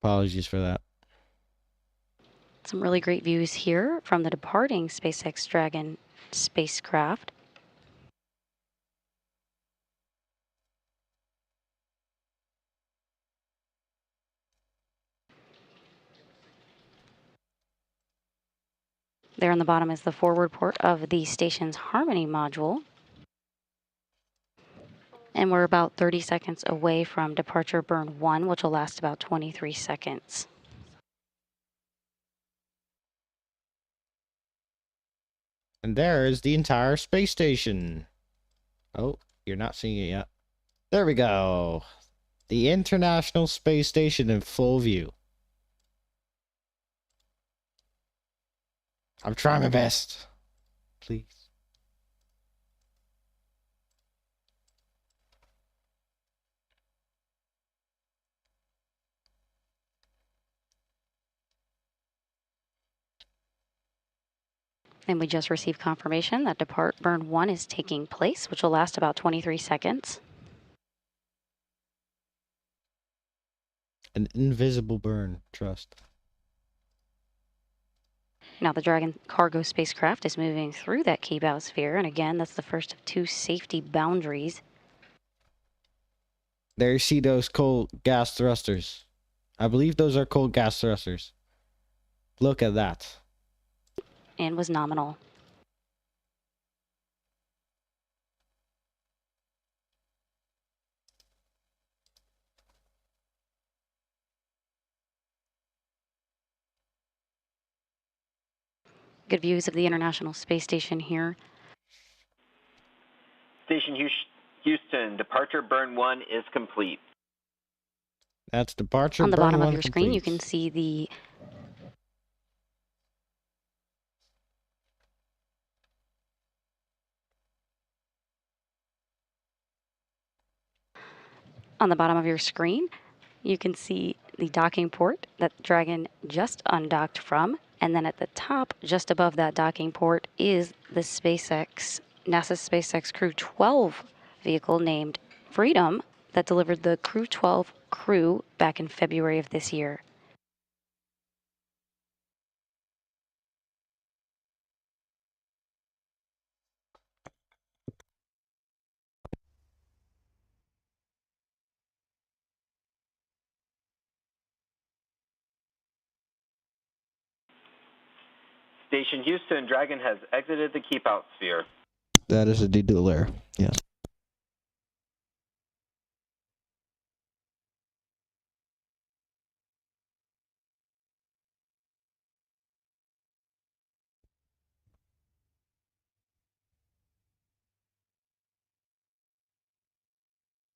Apologies for that. Some really great views here from the departing SpaceX Dragon spacecraft. There on the bottom is the forward port of the station's Harmony module. And we're about 30 seconds away from departure burn 1, which will last about 23 seconds. And there is the entire space station. Oh, you're not seeing it yet. There we go. The International Space Station in full view. I'm trying my best. Please. And we just received confirmation that Depart Burn 1 is taking place, which will last about 23 seconds. An invisible burn, trust. Now the Dragon cargo spacecraft is moving through that keep out sphere, and again, that's the first of 2 safety boundaries. There you see those cold gas thrusters. I believe those are cold gas thrusters. Look at that. And was nominal. Good views of the International Space Station here. Station Houston, departure burn 1 is complete. That's departure On the burn bottom of 1 your complete. screen, you can see the docking port that Dragon just undocked from. And then at the top, just above that docking port, is the NASA SpaceX Crew 12 vehicle named Freedom that delivered the Crew 12 crew back in February of this year. Station Houston, Dragon has exited the keep out sphere. That is a deduller, yes.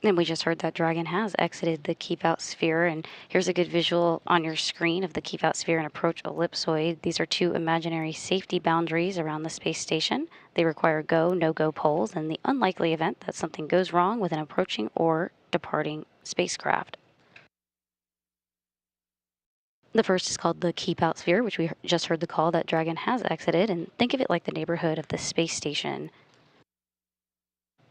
And we just heard that Dragon has exited the keep out sphere. And here's a good visual on your screen of the keep out sphere and approach ellipsoid. These are 2 imaginary safety boundaries around the space station. They require go, no-go poles in the unlikely event that something goes wrong with an approaching or departing spacecraft. The first is called the keep out sphere, which we just heard the call that Dragon has exited. And think of it like the neighborhood of the space station.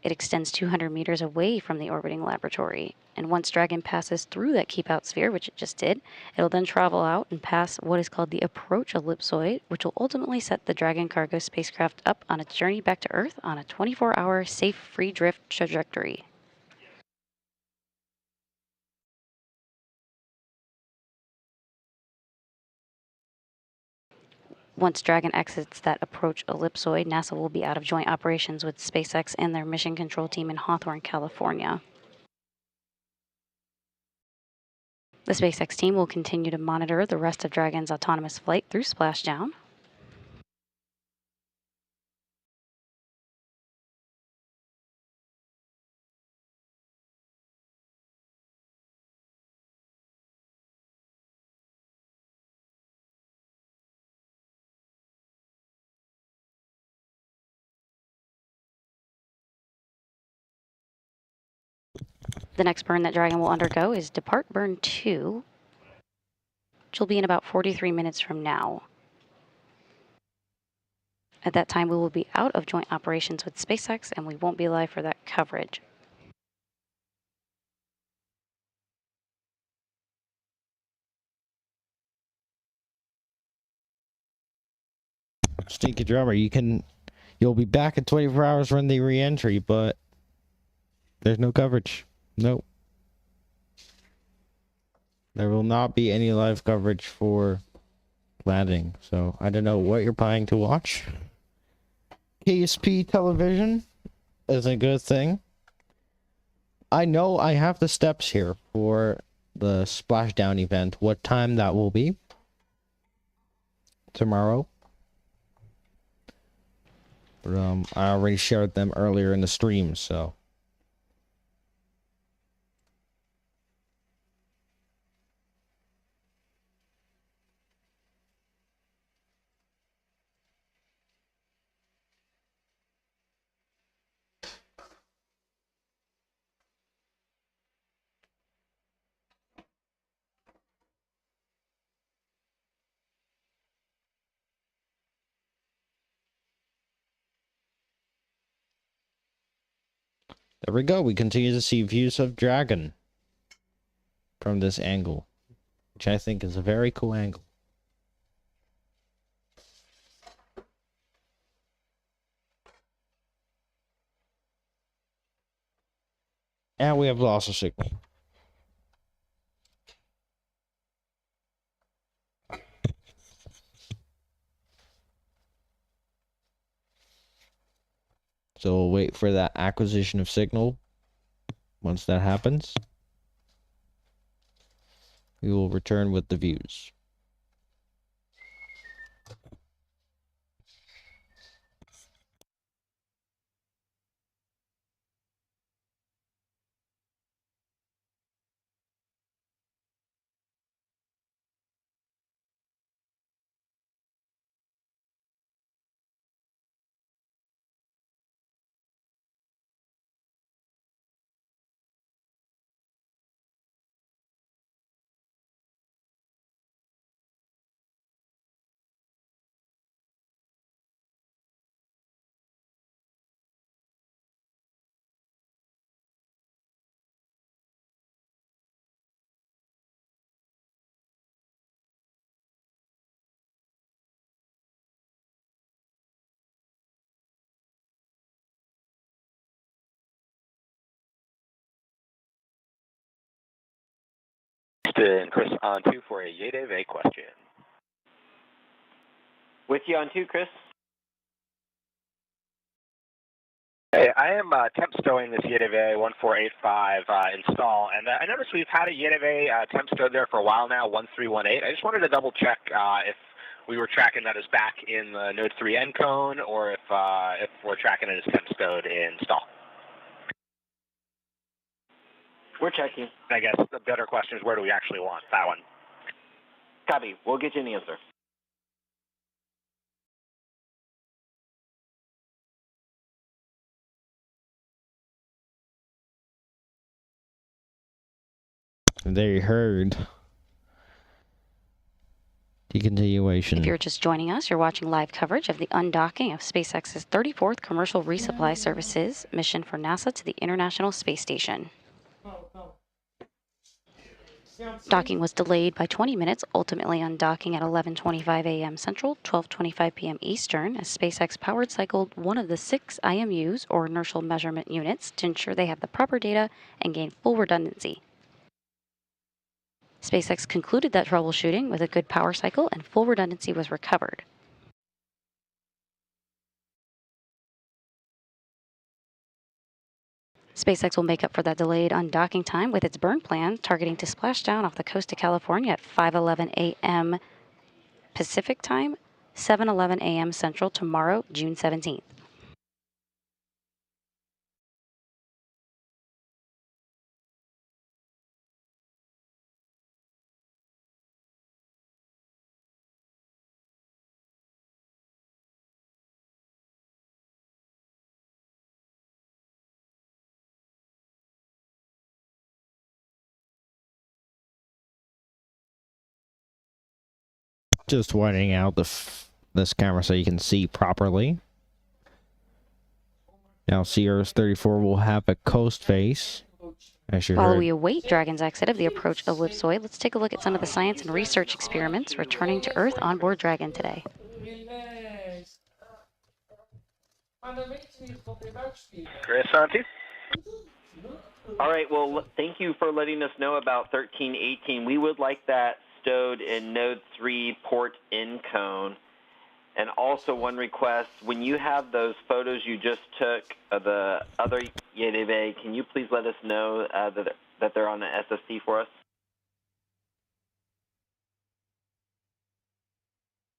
It extends 200 meters away from the orbiting laboratory. And once Dragon passes through that keep out sphere, which it just did, it'll then travel out and pass what is called the approach ellipsoid, which will ultimately set the Dragon cargo spacecraft up on its journey back to Earth on a 24-hour safe free drift trajectory. Once Dragon exits that approach ellipsoid, NASA will be out of joint operations with SpaceX and their mission control team in Hawthorne, California. The SpaceX team will continue to monitor the rest of Dragon's autonomous flight through splashdown. The next burn that Dragon will undergo is Depart Burn 2, which will be in about 43 minutes from now. At that time, we will be out of joint operations with SpaceX, and we won't be live for that coverage. Stinky drummer, you'll be back in 24 hours when the re-entry, but there's no coverage. Nope. There will not be any live coverage for landing, so I don't know what you're planning to watch. KSP television is a good thing. I know I have the steps here for the splashdown event. What time that will be? Tomorrow. But, I already shared them earlier in the stream, so. There we go. We continue to see views of Dragon from this angle, which I think is a very cool angle. And we have lost a signal. So we'll wait for that acquisition of signal. Once that happens, we will return with the views. And Chris on 2 for a YADEV question. With you on 2, Chris. Hey, I am temp stowing this YADEV 1485 install, and I noticed we've had a YADEV temp stowed there for a while now, 1318. I just wanted to double check if we were tracking that as back in the Node 3 encone, or if we're tracking it as temp stowed in stall. We're checking. I guess the better question is, where do we actually want that one? Copy. We'll get you an answer. They heard the continuation. If you're just joining us, you're watching live coverage of the undocking of SpaceX's 34th commercial resupply services mission for NASA to the International Space Station. Docking was delayed by 20 minutes, ultimately undocking at 11:25 a.m. Central, 12:25 p.m. Eastern, as SpaceX powered cycled one of the 6 IMUs, or inertial measurement units, to ensure they have the proper data and gain full redundancy. SpaceX concluded that troubleshooting with a good power cycle and full redundancy was recovered. SpaceX will make up for that delayed undocking time with its burn plan, targeting to splash down off the coast of California at 5:11 a.m. Pacific Time, 7:11 a.m. Central tomorrow, June 17th. Just widening out this camera so you can see properly. Now CRS-34 will have a coast face. While we await Dragon's exit of the approach ellipsoid, let's take a look at some of the science and research experiments returning to Earth on board Dragon today. Chris on 2. All right, well, thank you for letting us know about 1318. We would like that stowed in Node 3 port encone. And also one request, when you have those photos you just took of the other YADEV, can you please let us know that they're on the SSD for us?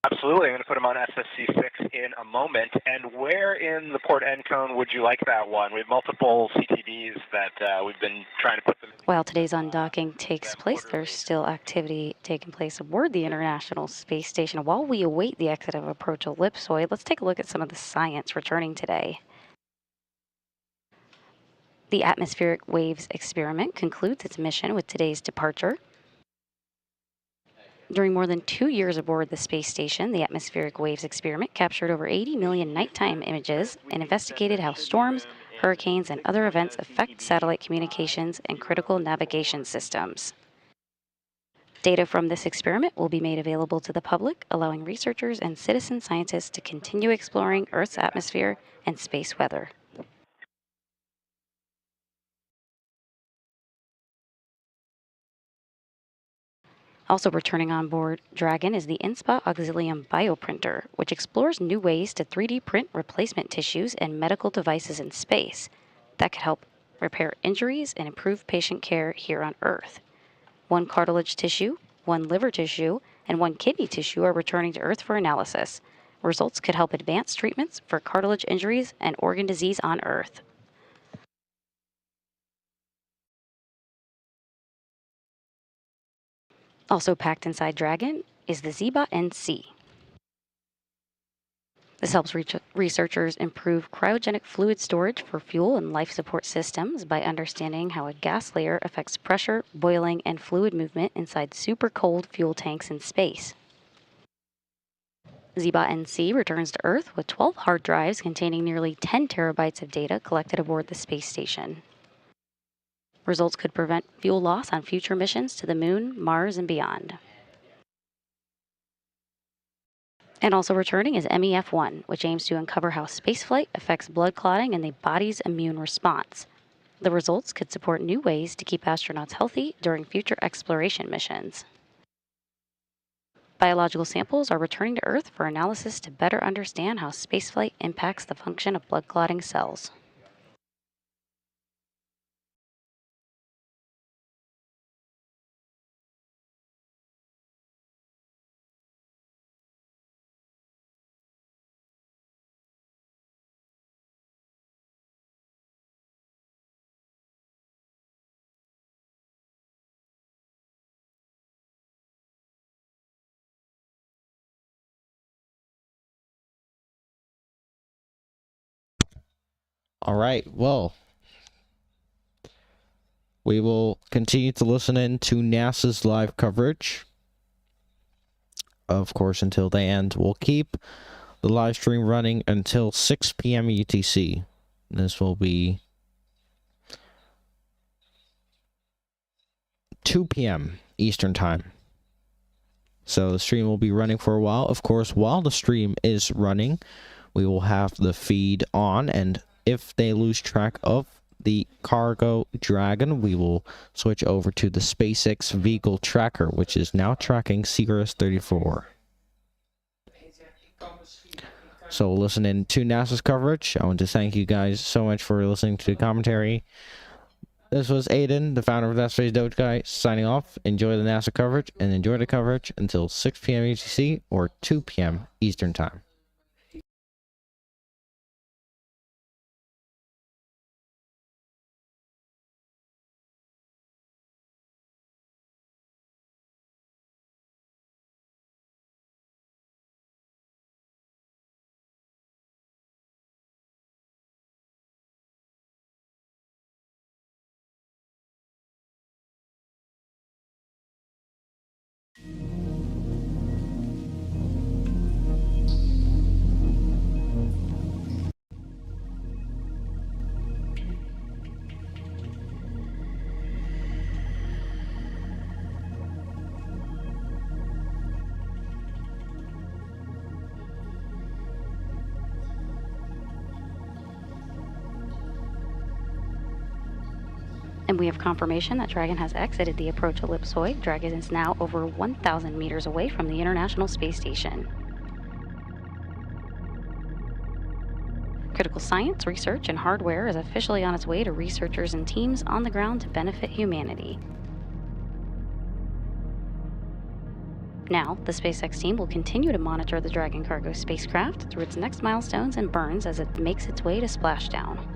Absolutely. I'm going to put them on SSC6 in a moment. And where in the port encone would you like that one? We have multiple CTDs that we've been trying to put them in. While today's undocking takes place, there's still activity taking place aboard the International Space Station. While we await the exit of approach ellipsoid, let's take a look at some of the science returning today. The atmospheric waves experiment concludes its mission with today's departure. During more than 2 years aboard the space station, the atmospheric waves experiment captured over 80 million nighttime images and investigated how storms, hurricanes, and other events affect satellite communications and critical navigation systems. Data from this experiment will be made available to the public, allowing researchers and citizen scientists to continue exploring Earth's atmosphere and space weather. Also returning on board Dragon is the InSpa Auxilium bioprinter, which explores new ways to 3D print replacement tissues and medical devices in space that could help repair injuries and improve patient care here on Earth. 1 cartilage tissue, 1 liver tissue, and 1 kidney tissue are returning to Earth for analysis. Results could help advance treatments for cartilage injuries and organ disease on Earth. Also packed inside Dragon is the ZBot-NC. This helps researchers improve cryogenic fluid storage for fuel and life support systems by understanding how a gas layer affects pressure, boiling, and fluid movement inside super cold fuel tanks in space. ZBot-NC returns to Earth with 12 hard drives containing nearly 10 terabytes of data collected aboard the space station. Results could prevent fuel loss on future missions to the Moon, Mars, and beyond. And also returning is MEF-1, which aims to uncover how spaceflight affects blood clotting and the body's immune response. The results could support new ways to keep astronauts healthy during future exploration missions. Biological samples are returning to Earth for analysis to better understand how spaceflight impacts the function of blood clotting cells. All right, well, we will continue to listen in to NASA's live coverage, of course, until they end. We'll keep the live stream running until 6 p.m. UTC. This will be 2 p.m. Eastern Time. So the stream will be running for a while. Of course, while the stream is running, we will have the feed on, and if they lose track of the cargo Dragon, we will switch over to the SpaceX vehicle tracker, which is now tracking CRS-34. So we'll listen in to NASA's coverage. I want to thank you guys so much for listening to the commentary. This was Aiden, the founder of ThatSpaceDogeGuy, signing off. Enjoy the NASA coverage, and enjoy the coverage until 6 p.m. UTC or 2 p.m. Eastern Time. And we have confirmation that Dragon has exited the approach ellipsoid. Dragon is now over 1,000 meters away from the International Space Station. Critical science, research, and hardware is officially on its way to researchers and teams on the ground to benefit humanity. Now, the SpaceX team will continue to monitor the Dragon cargo spacecraft through its next milestones and burns as it makes its way to splashdown.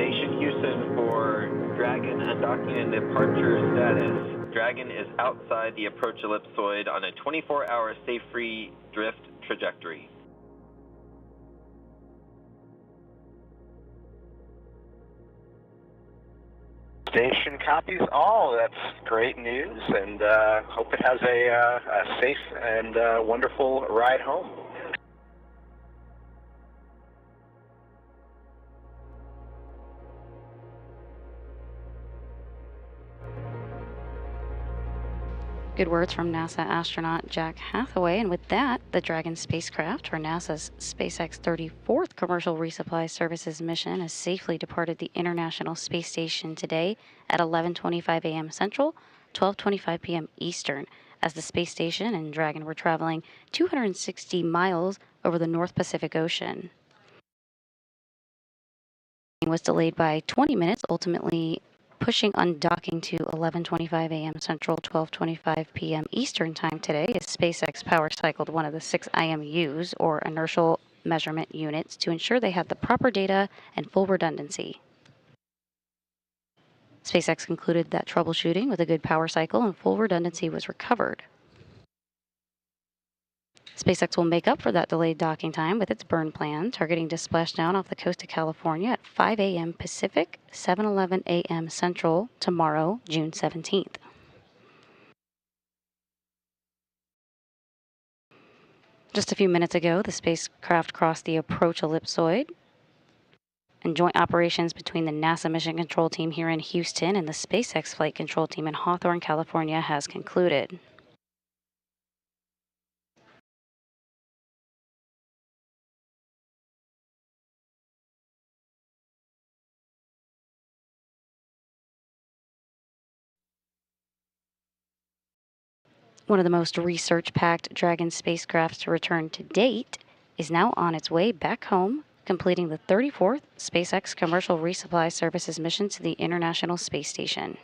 Station Houston for Dragon undocking and departure status. Dragon is outside the approach ellipsoid on a 24-hour safe-free drift trajectory. Station copies all. That's great news, and hope it has a safe and wonderful ride home. Good words from NASA astronaut Jack Hathaway, and with that, the Dragon spacecraft for NASA's SpaceX 34th Commercial Resupply Services mission has safely departed the International Space Station today at 11:25 a.m. Central, 12:25 p.m. Eastern, as the space station and Dragon were traveling 260 miles over the North Pacific Ocean. It was delayed by 20 minutes, ultimately pushing undocking to 11:25 a.m. Central, 12:25 p.m. Eastern Time today, as SpaceX power cycled one of the 6 IMUs, or inertial measurement units, to ensure they had the proper data and full redundancy. SpaceX concluded that troubleshooting with a good power cycle and full redundancy was recovered. SpaceX will make up for that delayed docking time with its burn plan, targeting to splash down off the coast of California at 5 a.m. Pacific, 7:11 a.m. Central tomorrow, June 17th. Just a few minutes ago, the spacecraft crossed the approach ellipsoid, and joint operations between the NASA Mission Control Team here in Houston and the SpaceX Flight Control Team in Hawthorne, California has concluded. One of the most research-packed Dragon spacecrafts to return to date is now on its way back home, completing the 34th SpaceX Commercial Resupply Services mission to the International Space Station.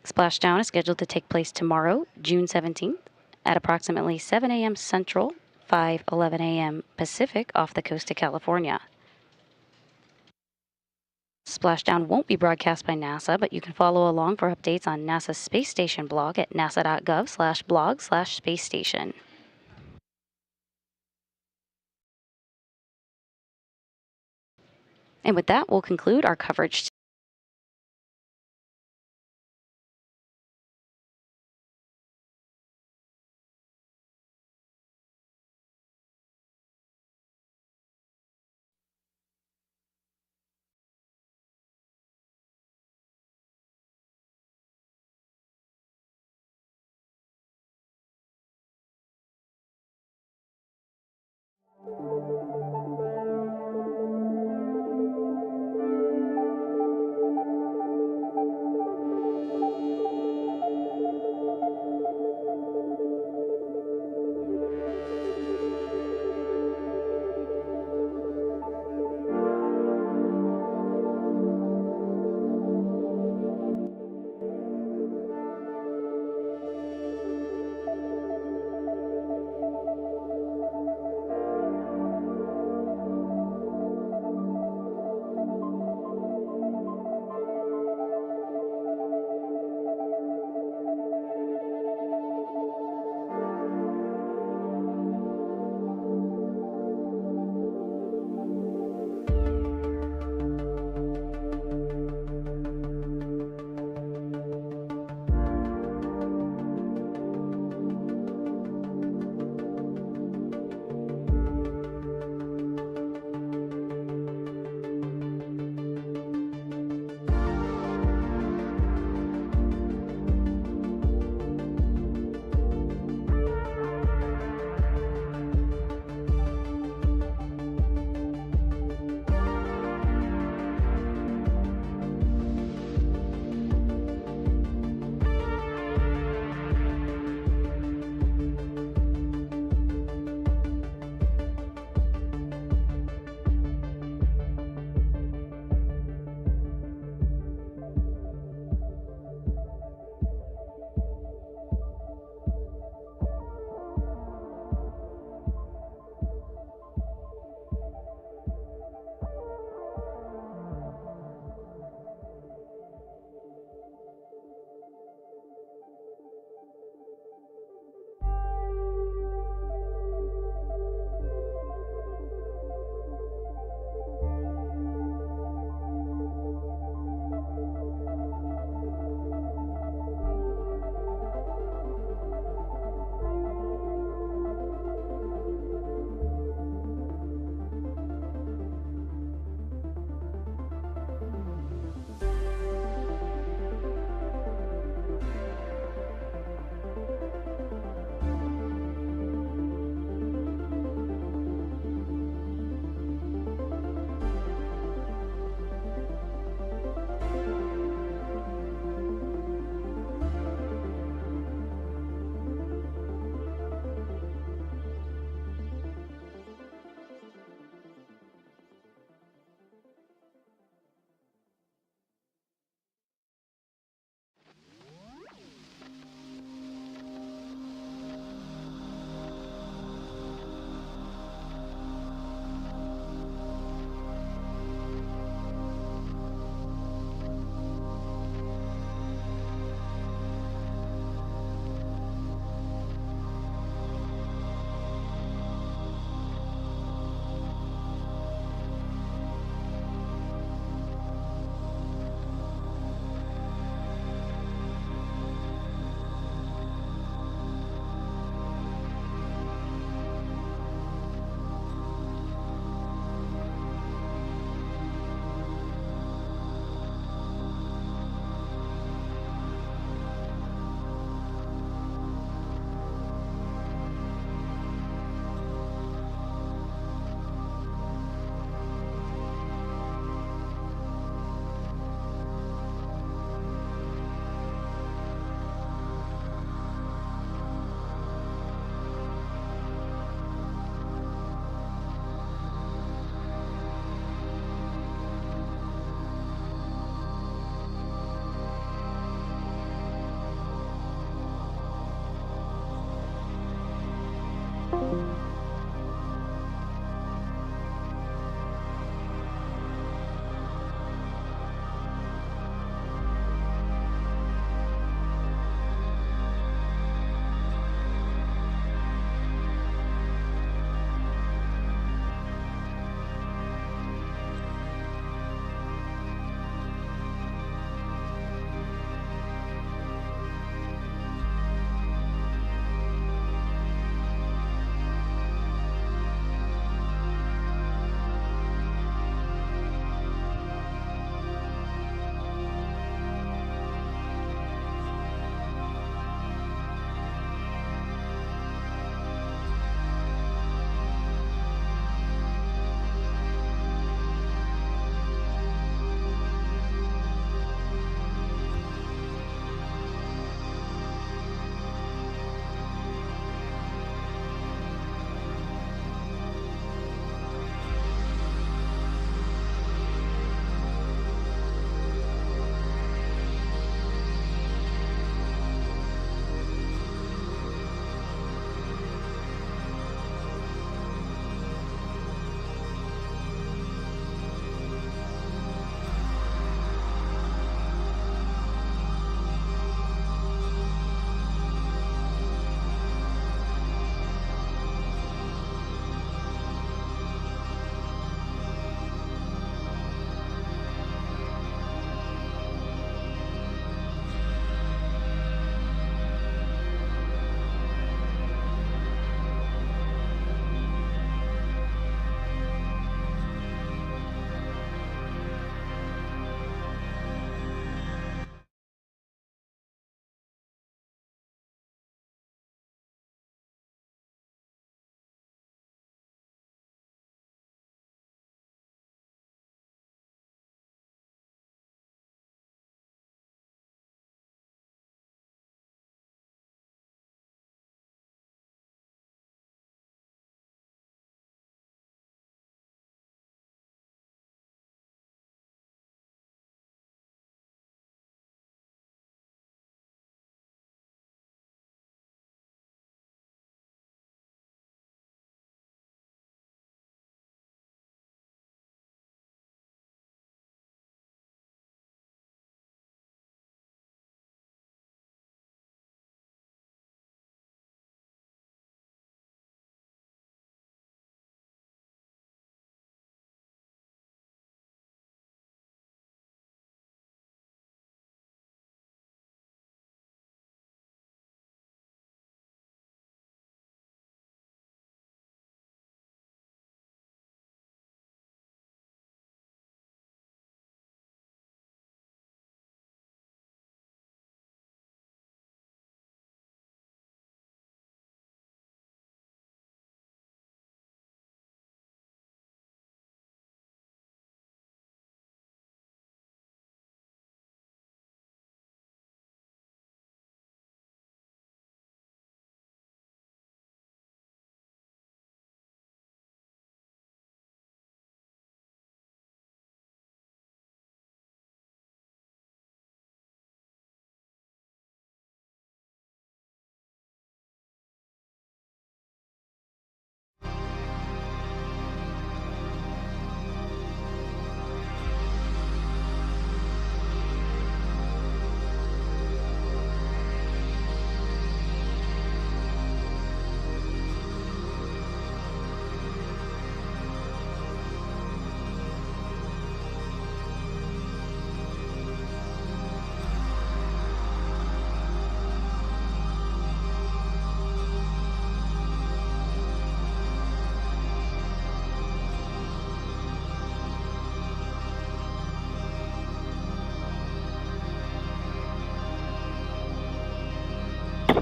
Splashdown is scheduled to take place tomorrow, June 17th, at approximately 7 a.m. Central, 5:11 a.m. Pacific off the coast of California. Splashdown won't be broadcast by NASA, but you can follow along for updates on NASA's Space Station blog at nasa.gov/blog/spacestation. And with that, we'll conclude our coverage.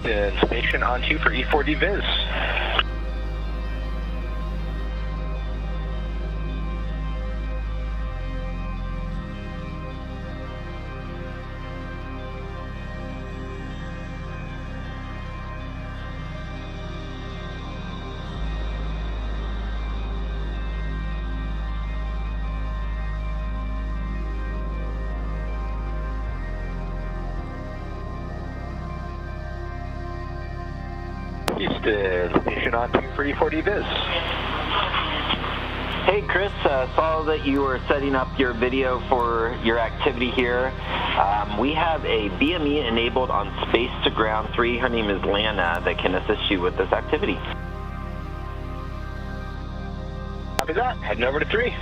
Houston, station on 2 for E4D Viz. Houston, station on 2 for E4D Viz. Hey Chris, saw that you were setting up your video for your activity here. We have a BME enabled on Space to Ground 3. Her name is Lana that can assist you with this activity. Copy that. Heading over to 3.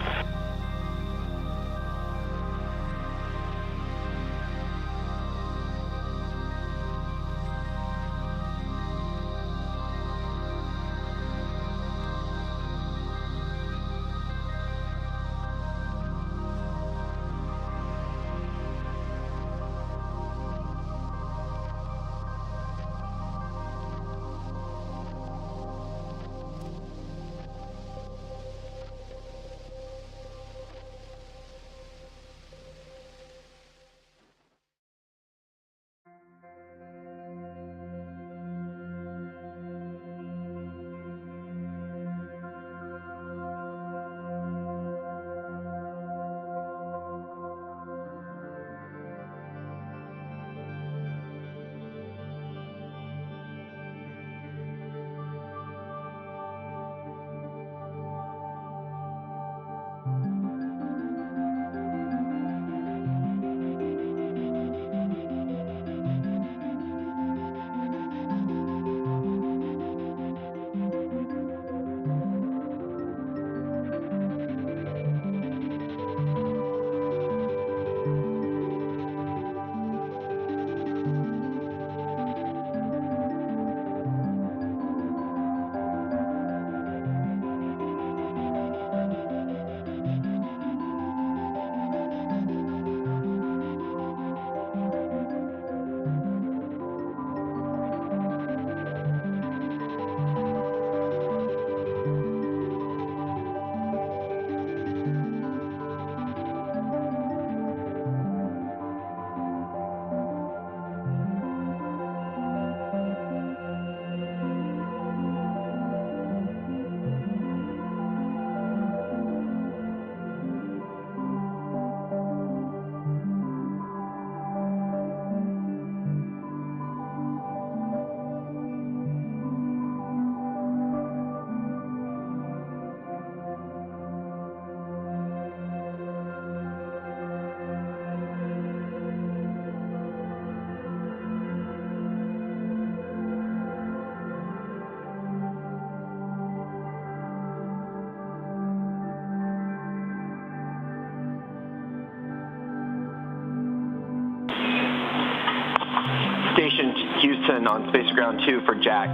Station Houston on Space Ground 2 for Jack.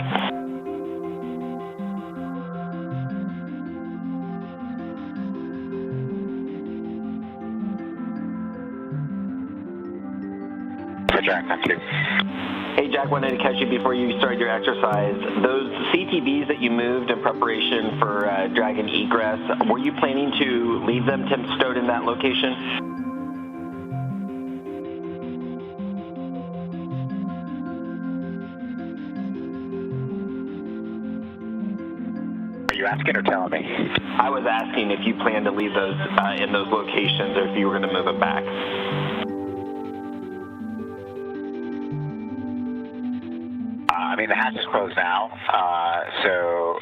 For Jack, on 2. Hey Jack, wanted to catch you before you started your exercise. Those CTBs that you moved in preparation for Dragon egress, were you planning to leave them stowed in that location? Are you asking or telling me? I was asking if you plan to leave those in those locations or if you were going to move them back. I mean, the hatch is closed now, so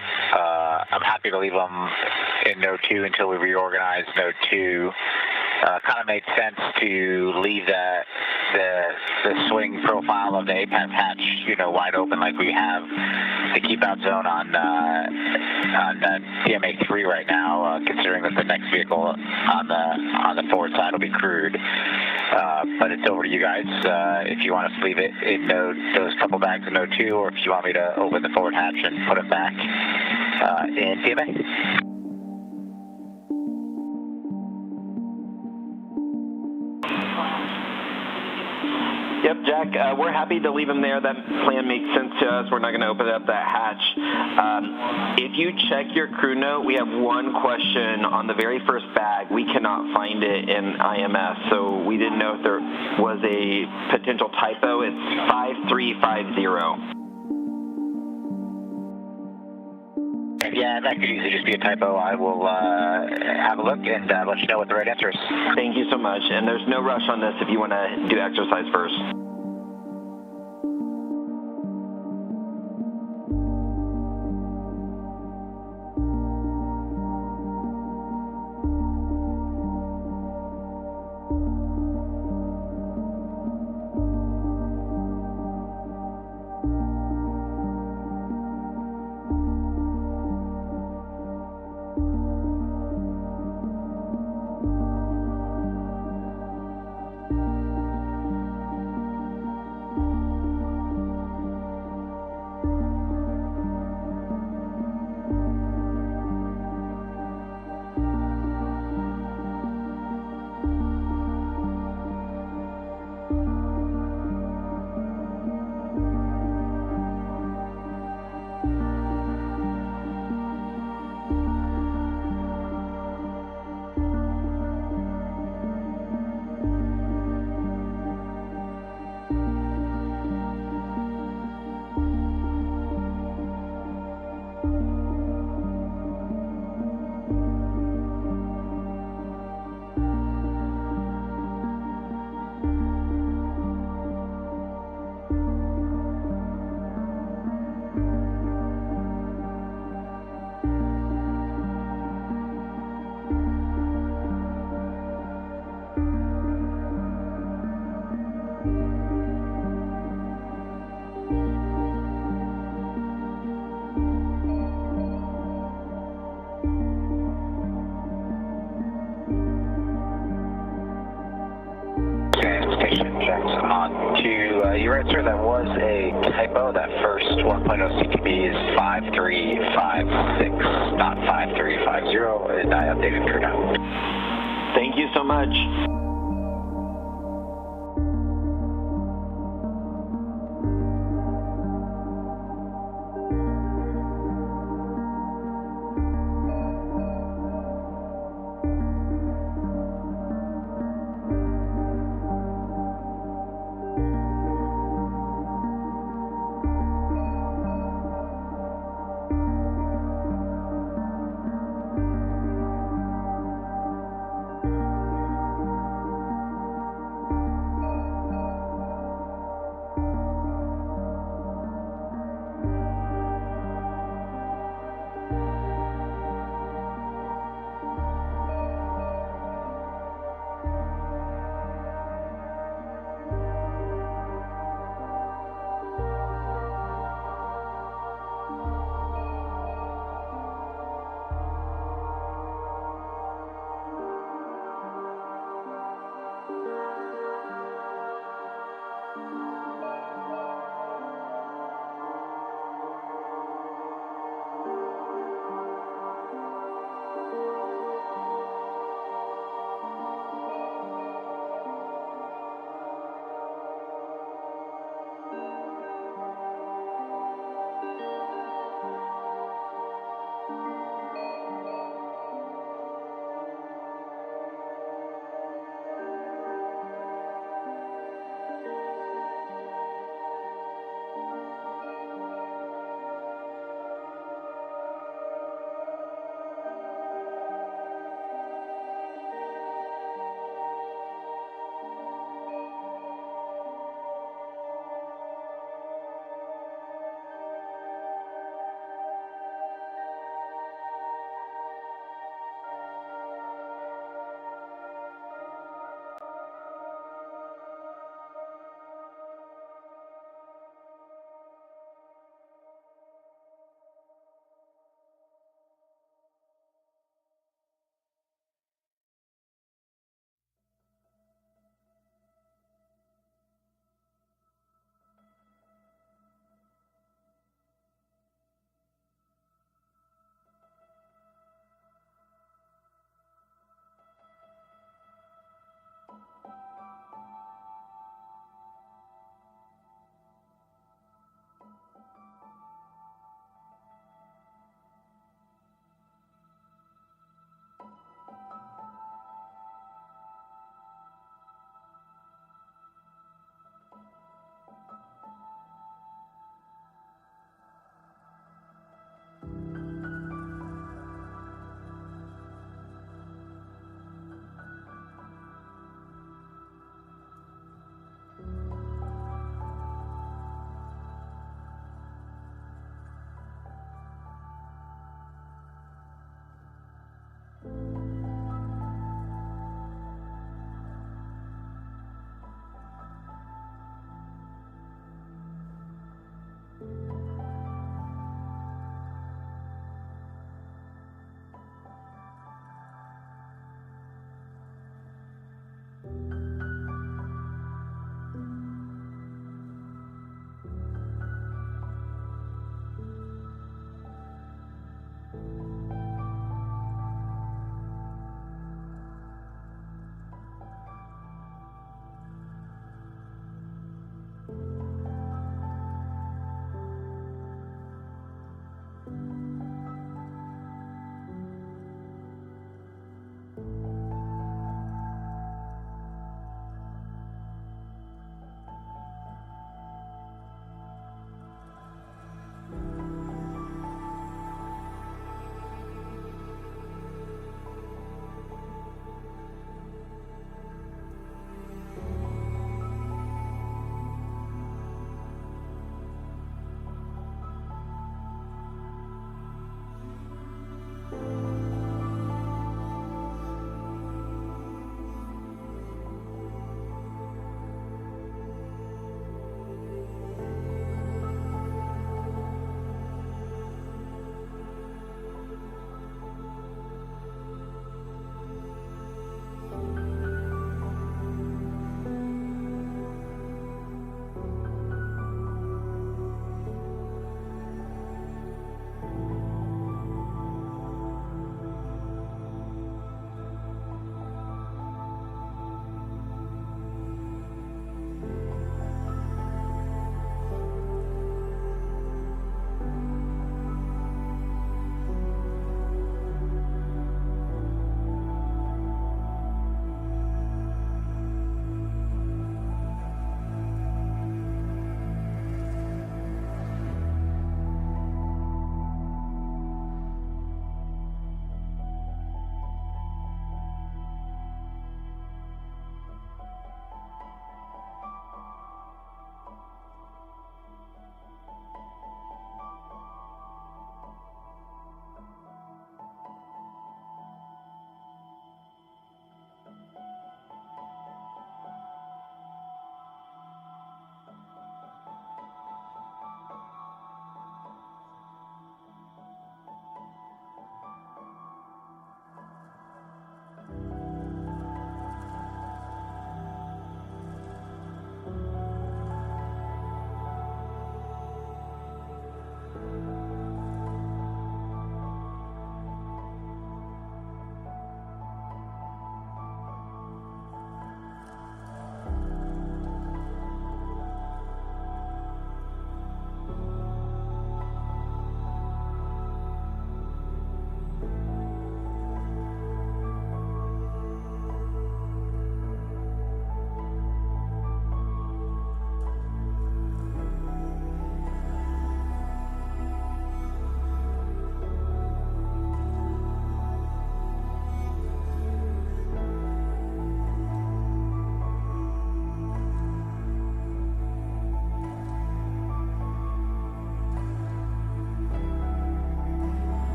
I'm happy to leave them in Node 2 until we reorganize Node 2. Kind of made sense to leave the swing profile of the APAS hatch, wide open like we have the keep out zone on DMA 3 right now, considering that the next vehicle on the forward side will be crewed. But it's over to you guys if you want us to leave it in those couple bags in Node 2, or if you want me to open the forward hatch and put them back in DMA. Yeah, Yep, Jack, we're happy to leave him there. That plan makes sense to us. We're not going to open up that hatch. If you check your crew note, we have one question on the very first bag. We cannot find it in IMS, so we didn't know if there was a potential typo. It's 5350. Yeah, that could easily just be a typo. I will have a look and let you know what the right answer is. Thank you so much. And there's no rush on this if you want to do exercise first. Your answer, that was a typo. That first 1.0 CTB is 5356, not 5350, and I updated crew now. Thank you so much.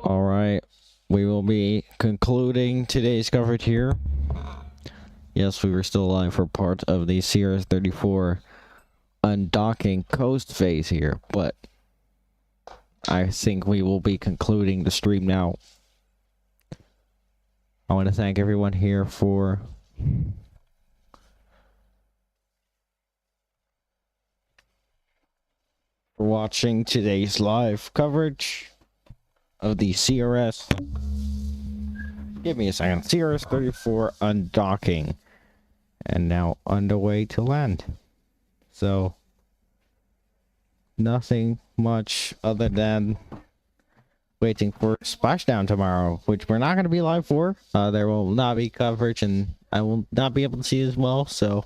All right, we will be concluding today's coverage here. Yes, we were still alive for part of the CRS-34 undocking coast phase here, but I think we will be concluding the stream now. I want to thank everyone here for watching today's live coverage of the CRS. Give me a second. CRS-34 undocking. And now underway to land. So, nothing much other than waiting for splashdown tomorrow, which we're not going to be live for. There will not be coverage, and I will not be able to see as well. So,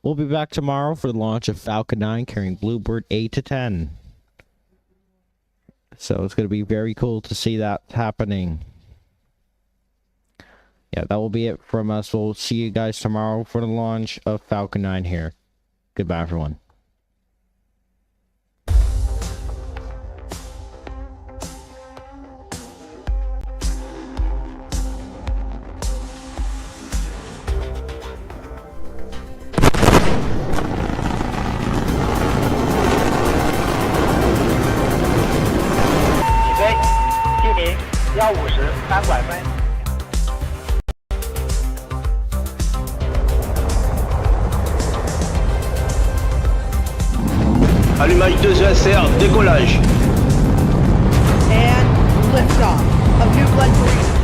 we'll be back tomorrow for the launch of Falcon 9 carrying Bluebird 8 to 10. So, it's going to be very cool to see that happening. Yeah, that will be it from us. We'll see you guys tomorrow for the launch of Falcon 9 here. Goodbye, everyone. Allumage 2 ESR, décollage. And liftoff of New Glenn 3.